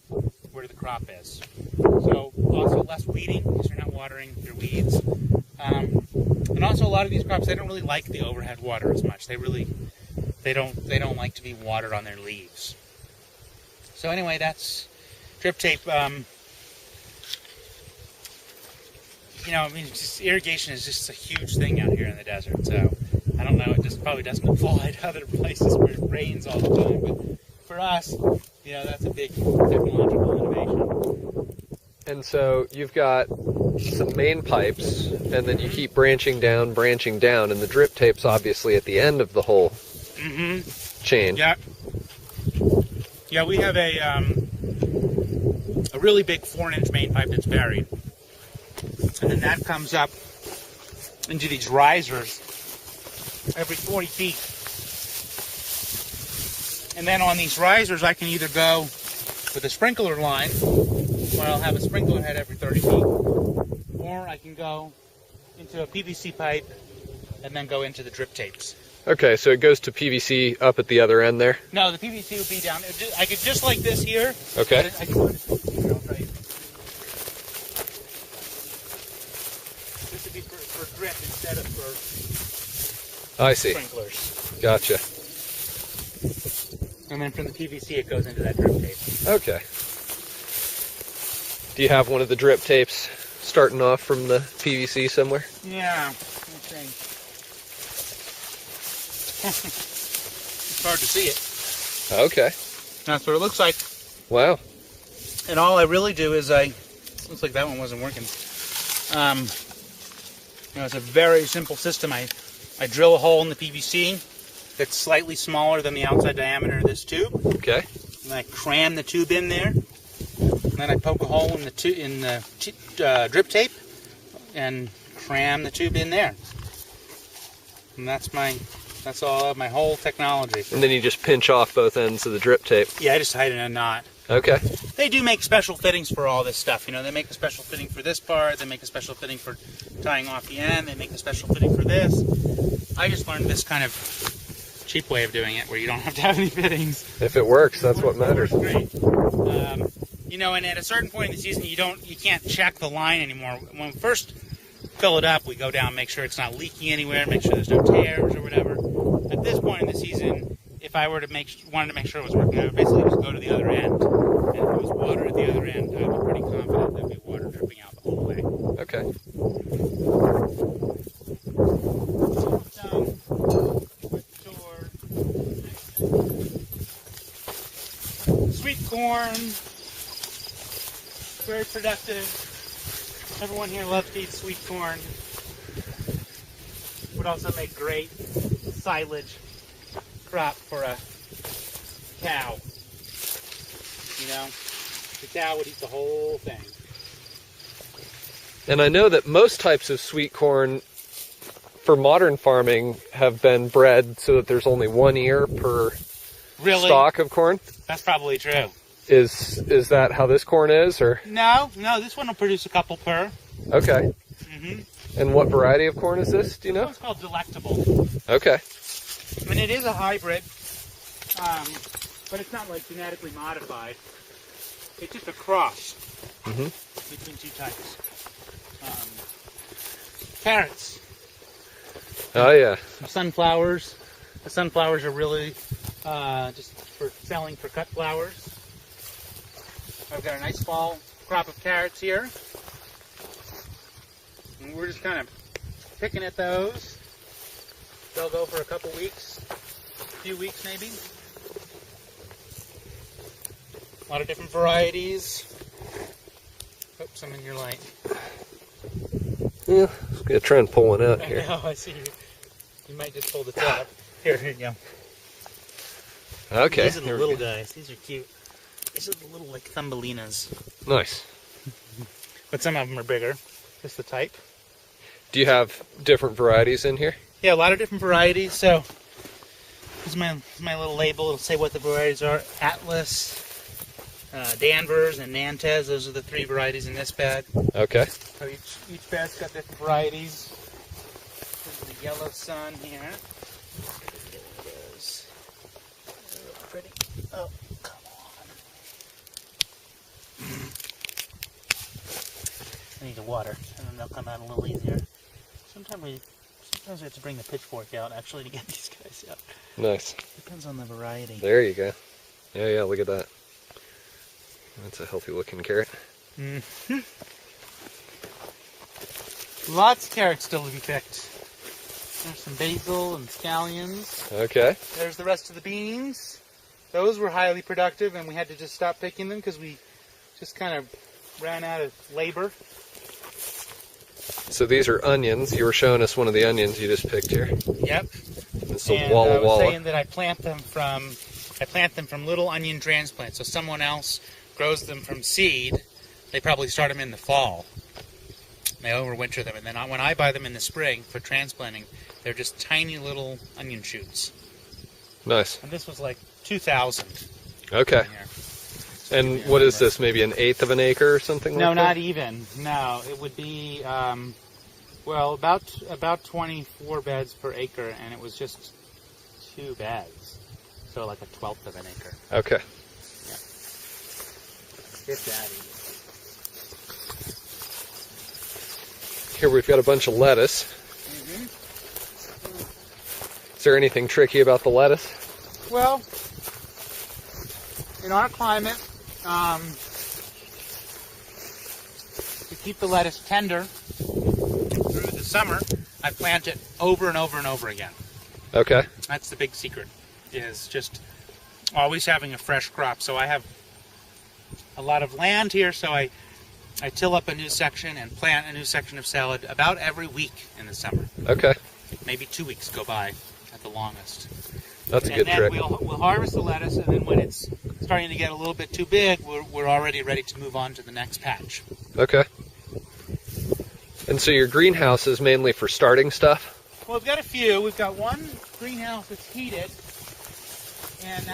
[SPEAKER 12] where the crop is. So also less weeding, because you're not watering your weeds. And also a lot of these crops, they don't really like the overhead water as much. They don't like to be watered on their leaves. So anyway, that's drip tape. Irrigation is just a huge thing out here in the desert. So I don't know, it just probably doesn't apply to other places where it rains all the time. But for us, that's a big technological innovation.
[SPEAKER 13] And so you've got some main pipes, and then you keep branching down, and the drip tape's obviously at the end of the whole chain.
[SPEAKER 12] Yeah. Yeah, we have a really big 4-inch main pipe that's buried. And then that comes up into these risers every 40 feet. And then on these risers, I can either go with a sprinkler line, where I'll have a sprinkler head every 30 feet, or I can go into a PVC pipe and then go into the drip tapes.
[SPEAKER 13] Okay, so it goes to PVC up at the other end there?
[SPEAKER 12] No, the PVC would be down. I could just like this here.
[SPEAKER 13] Okay.
[SPEAKER 12] I can go to here, I'll tell you. This would be for drip instead of for
[SPEAKER 13] I see.
[SPEAKER 12] sprinklers.
[SPEAKER 13] Gotcha.
[SPEAKER 12] And then from the PVC it goes into that drip tape.
[SPEAKER 13] Okay. Do you have one of the drip tapes starting off from the PVC somewhere?
[SPEAKER 12] Yeah. Okay. It's hard to see it.
[SPEAKER 13] Okay.
[SPEAKER 12] That's what it looks like.
[SPEAKER 13] Wow.
[SPEAKER 12] And all I really do is looks like that one wasn't working. It's a very simple system. I drill a hole in the PVC that's slightly smaller than the outside diameter of this tube.
[SPEAKER 13] Okay.
[SPEAKER 12] And I cram the tube in there. And then I poke a hole in the drip tape and cram the tube in there. And that's all of my whole technology.
[SPEAKER 13] And then you just pinch off both ends of the drip tape.
[SPEAKER 12] Yeah, I just hide it in a knot.
[SPEAKER 13] Okay.
[SPEAKER 12] They do make special fittings for all this stuff. They make a special fitting for this part. They make a special fitting for tying off the end. They make a special fitting for this. I just learned this kind of cheap way of doing it, where you don't have to have any fittings.
[SPEAKER 13] If it works, that's what matters.
[SPEAKER 12] Great. And at a certain point in the season, you can't check the line anymore. When we first fill it up, we go down, make sure it's not leaking anywhere, make sure there's no tears or whatever. At this point in the season, if I wanted to make sure it was working, I would basically just go to the other end. And if there was water at the other end, I would be pretty confident there'd be water dripping out the whole way.
[SPEAKER 13] Okay.
[SPEAKER 12] Sweet corn, very productive. Everyone here loves to eat sweet corn. Would also make great silage crop for a cow. You know, the cow would eat the whole thing.
[SPEAKER 13] And I know that most types of sweet corn for modern farming have been bred so that there's only one ear per stalk of corn.
[SPEAKER 12] That's probably true.
[SPEAKER 13] Is that how this corn is, or?
[SPEAKER 12] No, this one will produce a couple per.
[SPEAKER 13] Okay.
[SPEAKER 12] Mm-hmm.
[SPEAKER 13] And what variety of corn is this? Do you know?
[SPEAKER 12] It's called Delectable.
[SPEAKER 13] Okay.
[SPEAKER 12] I mean, it is a hybrid, but it's not like genetically modified. It's just a cross between two types. Carrots.
[SPEAKER 13] Oh yeah.
[SPEAKER 12] Some sunflowers. The sunflowers are really just for selling for cut flowers. I've got a nice fall crop of carrots here. And we're just kind of picking at those. They'll go for a couple weeks, a few weeks maybe. A lot of different varieties. Oops, I'm in your light.
[SPEAKER 13] Yeah, I'm gonna try and pull one out here.
[SPEAKER 12] I know, I see you. You might just pull the top. Here you go.
[SPEAKER 13] Okay.
[SPEAKER 12] These are the little guys. These are cute. These are the little, like, Thumbelinas.
[SPEAKER 13] Nice.
[SPEAKER 12] But some of them are bigger. Just the type.
[SPEAKER 13] Do you have different varieties in here?
[SPEAKER 12] Yeah, a lot of different varieties. So, here's my little label. It'll say what the varieties are. Atlas, Danvers, and Nantes. Those are the 3 varieties in this bag.
[SPEAKER 13] Okay.
[SPEAKER 12] So each bag's got different varieties. There's the Yellow Sun here. There it is. Oh, pretty. Oh, come on. I need the water, and then they'll come out a little easier. Sometimes we have to bring the pitchfork out, actually, to get these guys out.
[SPEAKER 13] Nice.
[SPEAKER 12] Depends on the variety.
[SPEAKER 13] There you go. Yeah, look at that. That's a healthy looking carrot.
[SPEAKER 12] Mm-hmm. Lots of carrots still to be picked. There's some basil and scallions.
[SPEAKER 13] Okay.
[SPEAKER 12] There's the rest of the beans. Those were highly productive, and we had to just stop picking them because we just kind of ran out of labor.
[SPEAKER 13] So these are onions. You were showing us one of the onions you just picked here.
[SPEAKER 12] Yep.
[SPEAKER 13] It's a
[SPEAKER 12] and
[SPEAKER 13] Walla
[SPEAKER 12] I was
[SPEAKER 13] Walla.
[SPEAKER 12] saying that I plant them from little onion transplants. So someone else grows them from seed. They probably start them in the fall. They overwinter them, and then when I buy them in the spring for transplanting, they're just tiny little onion shoots.
[SPEAKER 13] Nice.
[SPEAKER 12] And this was like 2,000.
[SPEAKER 13] Okay. And what is this? Maybe 1/8 of an acre or something?
[SPEAKER 12] No,
[SPEAKER 13] like that?
[SPEAKER 12] not even. No, it would be well about 24 beds per acre, and it was just 2 beds, so like 1/12 of an acre.
[SPEAKER 13] Okay.
[SPEAKER 12] Yeah. If that even.
[SPEAKER 13] Here we've got a bunch of lettuce.
[SPEAKER 12] Mm-hmm.
[SPEAKER 13] Is there anything tricky about the lettuce?
[SPEAKER 12] Well, in our climate, to keep the lettuce tender through the summer, I plant it over and over and over again.
[SPEAKER 13] Okay.
[SPEAKER 12] That's the big secret, is just always having a fresh crop. So I have a lot of land here, so I till up a new section and plant a new section of salad about every week in the summer.
[SPEAKER 13] Okay.
[SPEAKER 12] Maybe 2 weeks go by at the longest.
[SPEAKER 13] That's a good trick.
[SPEAKER 12] And then we'll harvest the lettuce, and then when it's starting to get a little bit too big, we're already ready to move on to the next patch.
[SPEAKER 13] Okay. And so your greenhouse is mainly for starting stuff?
[SPEAKER 12] Well, we've got a few. We've got one greenhouse that's heated, and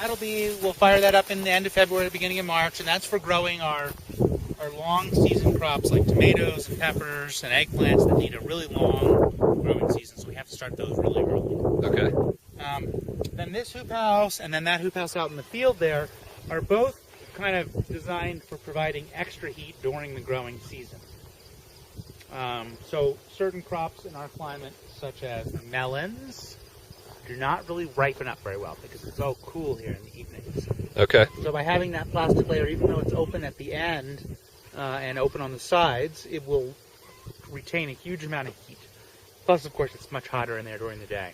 [SPEAKER 12] we'll fire that up in the end of February, beginning of March, and that's for growing our long season crops like tomatoes and peppers and eggplants that need a really long growing season, so we have to start those really early.
[SPEAKER 13] Okay.
[SPEAKER 12] Then this hoop house and then that hoop house out in the field there are both kind of designed for providing extra heat during the growing season. So certain crops in our climate, such as melons, do not really ripen up very well because it's so cool here in the evenings.
[SPEAKER 13] Okay.
[SPEAKER 12] So by having that plastic layer, even though it's open at the end and open on the sides, it will retain a huge amount of heat. Plus, of course, it's much hotter in there during the day.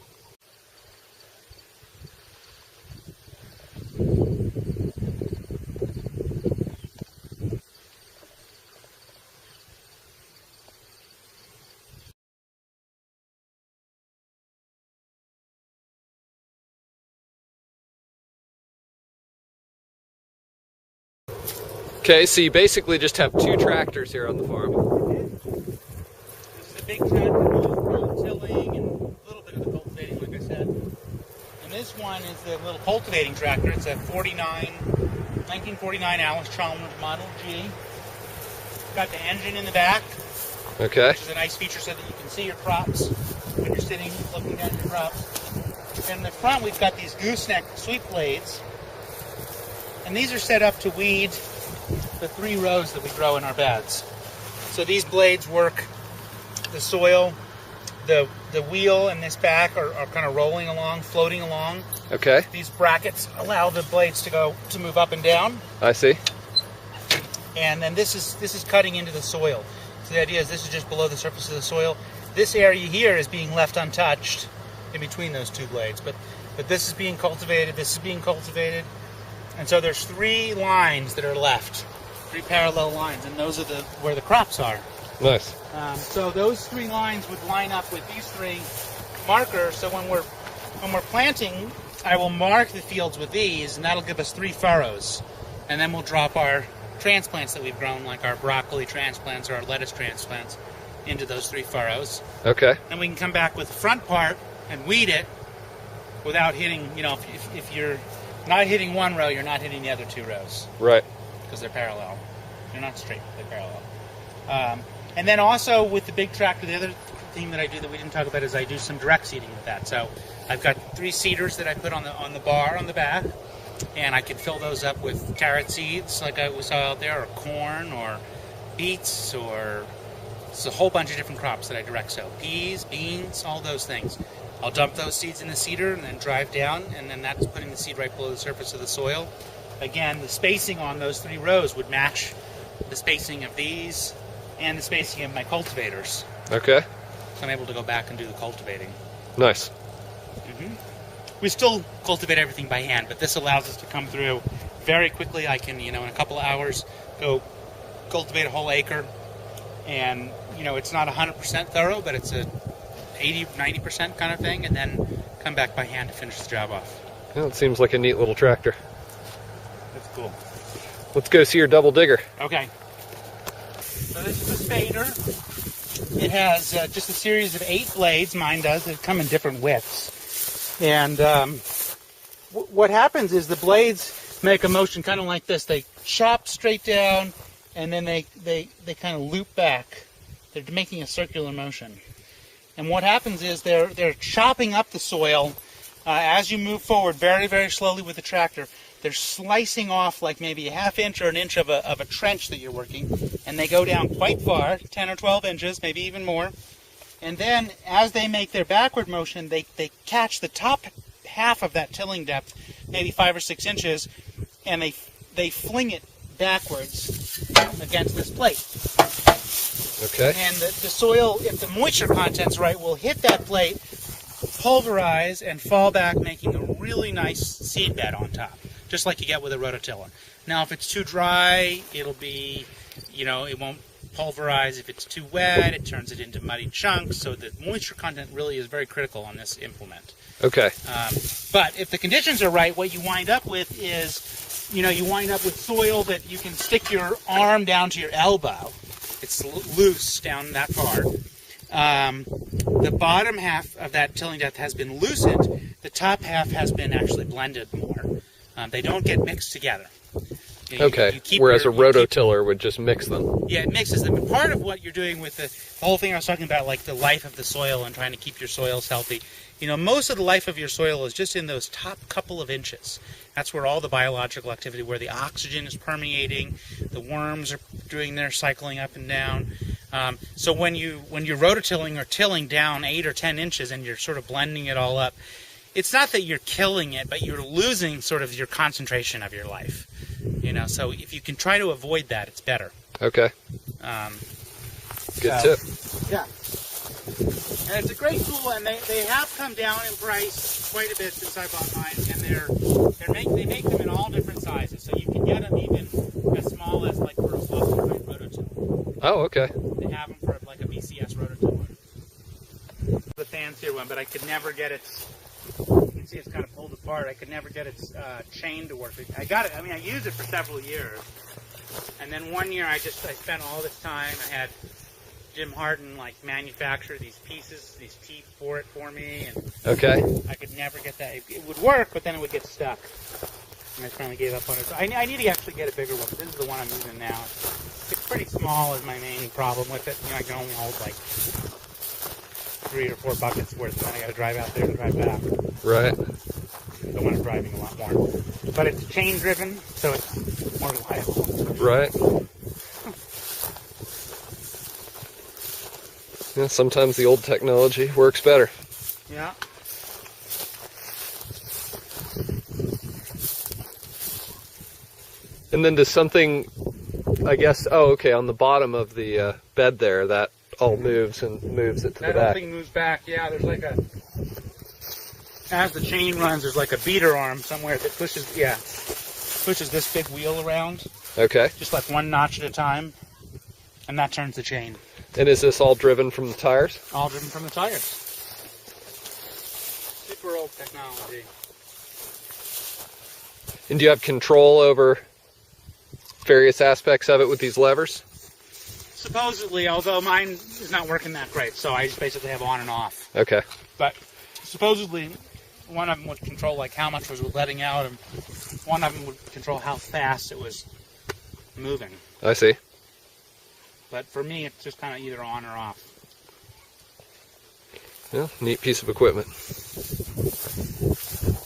[SPEAKER 13] Okay, so you basically just have 2 tractors here on the farm.
[SPEAKER 12] This is a big tractor for tilling and a little bit of the cultivating, like I said. And this one is the little cultivating tractor. It's a 1949 Alice Chalmers Model G. Got the engine in the back.
[SPEAKER 13] Okay.
[SPEAKER 12] Which is a nice feature so that you can see your crops when you're sitting looking at your crops. In the front, we've got these gooseneck sweep blades. And these are set up to weed the 3 rows that we grow in our beds. So these blades work the soil, the wheel and this back are kind of rolling along, floating along.
[SPEAKER 13] Okay.
[SPEAKER 12] These brackets allow the blades to move up and down.
[SPEAKER 13] I see.
[SPEAKER 12] And then this is cutting into the soil. So the idea is this is just below the surface of the soil. This area here is being left untouched in between those 2 blades. But this is being cultivated, this is being cultivated. And so there's 3 lines that are left, 3 parallel lines, and those are where the crops are.
[SPEAKER 13] Nice.
[SPEAKER 12] So those 3 lines would line up with these 3 markers. So when we're planting, I will mark the fields with these, and that'll give us 3 furrows. And then we'll drop our transplants that we've grown, like our broccoli transplants or our lettuce transplants, into those 3 furrows.
[SPEAKER 13] Okay.
[SPEAKER 12] And we can come back with the front part and weed it without hitting, if you're not hitting one row, you're not hitting the other 2 rows.
[SPEAKER 13] Right.
[SPEAKER 12] Because they're parallel. They're not straight, they're parallel. And then also with the big tractor, the other thing that I do that we didn't talk about is I do some direct seeding with that. So I've got 3 seeders that I put on the bar on the back, and I can fill those up with carrot seeds like I saw out there, or corn, or beets, or it's a whole bunch of different crops that I direct sow. Peas, beans, all those things. I'll dump those seeds in the seeder and then drive down, and then that's putting the seed right below the surface of the soil. Again, the spacing on those 3 rows would match the spacing of these and the spacing of my cultivators.
[SPEAKER 13] Okay.
[SPEAKER 12] So I'm able to go back and do the cultivating.
[SPEAKER 13] Nice.
[SPEAKER 12] We still cultivate everything by hand, but this allows us to come through very quickly. I can, in a couple of hours, go cultivate a whole acre. And, it's not 100% thorough, but it's a 80, 90% kind of thing, and then come back by hand to finish the job off.
[SPEAKER 13] Well, it seems like a neat little tractor.
[SPEAKER 12] That's cool.
[SPEAKER 13] Let's go see your double digger.
[SPEAKER 12] Okay. So this is a spader. It has just a series of 8 blades. Mine does. They come in different widths. And what happens is the blades make a motion kind of like this. They chop straight down, and then they kind of loop back. They're making a circular motion. And what happens is they're chopping up the soil as you move forward very, very slowly with the tractor. They're slicing off like maybe a ½ inch or an inch of a trench that you're working, and they go down quite far, 10 or 12 inches, maybe even more. And then as they make their backward motion, they catch the top half of that tilling depth, maybe 5 or 6 inches, and they fling it backwards against this plate.
[SPEAKER 13] Okay.
[SPEAKER 12] And the soil, if the moisture content's right, will hit that plate, pulverize, and fall back, making a really nice seed bed on top, just like you get with a rototiller. Now, if it's too dry, it'll be, it won't pulverize. If it's too wet, it turns it into muddy chunks. So the moisture content really is very critical on this implement.
[SPEAKER 13] Okay.
[SPEAKER 12] But if the conditions are right, what you wind up with is, you wind up with soil that you can stick your arm down to your elbow. It's loose down that far. The bottom half of that tilling depth has been loosened. The top half has been actually blended more. They don't get mixed together.
[SPEAKER 13] Okay, whereas a rototiller would just mix them.
[SPEAKER 12] Yeah, it mixes them. And part of what you're doing with the whole thing I was talking about, like the life of the soil and trying to keep your soils healthy, most of the life of your soil is just in those top couple of inches. That's where all the biological activity, where the oxygen is permeating, the worms are doing their cycling up and down. So when you're rototilling or tilling down 8 or 10 inches and you're sort of blending it all up, it's not that you're killing it, but you're losing sort of your concentration of your life. So if you can try to avoid that, it's better.
[SPEAKER 13] Okay. Good tip.
[SPEAKER 12] Yeah. And it's a great tool, and they have come down in price quite a bit since I bought mine, and they make them in all different sizes, so you can get them even as small as like for a Flossie rototiller.
[SPEAKER 13] Oh, okay.
[SPEAKER 12] They have them for like a BCS rototiller. The fancier one, but I could never get its. You can see it's kind of pulled apart. I could never get its chain to work. I got it. I used it for several years, And then one year I spent all this time. I had Jim Harden like manufacture these pieces, these teeth for me, and
[SPEAKER 13] Okay.
[SPEAKER 12] I could never get that. It would work, but then it would get stuck. And I finally gave up on it. So I need to actually get a bigger one. This is the one I'm using now. It's pretty small is my main problem with it. You know, I can only hold like 3 or 4 buckets worth, and then I got to drive out there and drive back.
[SPEAKER 13] Right.
[SPEAKER 12] The one I'm driving a lot more. But it's chain driven, so it's more reliable.
[SPEAKER 13] Right. Yeah, sometimes the old technology works better.
[SPEAKER 12] Yeah.
[SPEAKER 13] And then does something, I guess, oh, okay, on the bottom of the bed there, that all moves and moves it to the
[SPEAKER 12] That
[SPEAKER 13] back.
[SPEAKER 12] whole thing moves back, yeah. There's like a, as the chain runs, there's like a beater arm somewhere that pushes this big wheel around.
[SPEAKER 13] Okay.
[SPEAKER 12] Just like one notch at a time, and that turns the chain.
[SPEAKER 13] And is this all driven from the tires?
[SPEAKER 12] All driven from the tires. Super old technology.
[SPEAKER 13] And do you have control over various aspects of it with these levers?
[SPEAKER 12] Supposedly, although mine is not working that great, so I just basically have on and off.
[SPEAKER 13] Okay.
[SPEAKER 12] But supposedly, one of them would control like how much was letting out, and one of them would control how fast it was moving.
[SPEAKER 13] I see.
[SPEAKER 12] But for me, it's just kind of either on or off.
[SPEAKER 13] Yeah, neat piece of equipment.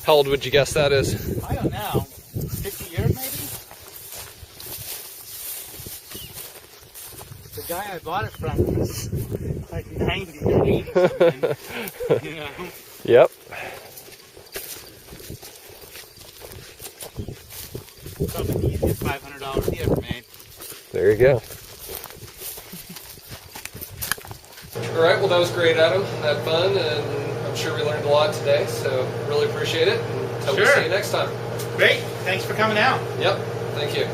[SPEAKER 13] How old would you guess that is?
[SPEAKER 12] I don't know. 50 years maybe? The guy I bought it from was like 90 or 80 something. You know?
[SPEAKER 13] Yep.
[SPEAKER 12] Probably the easiest $500 he ever made.
[SPEAKER 13] There you go.
[SPEAKER 11] All right, well, that was great, Adam. Had fun, and I'm sure we learned a lot today, so really appreciate it. Until we see you next time.
[SPEAKER 12] Great. Thanks for coming out.
[SPEAKER 11] Yep. Thank you.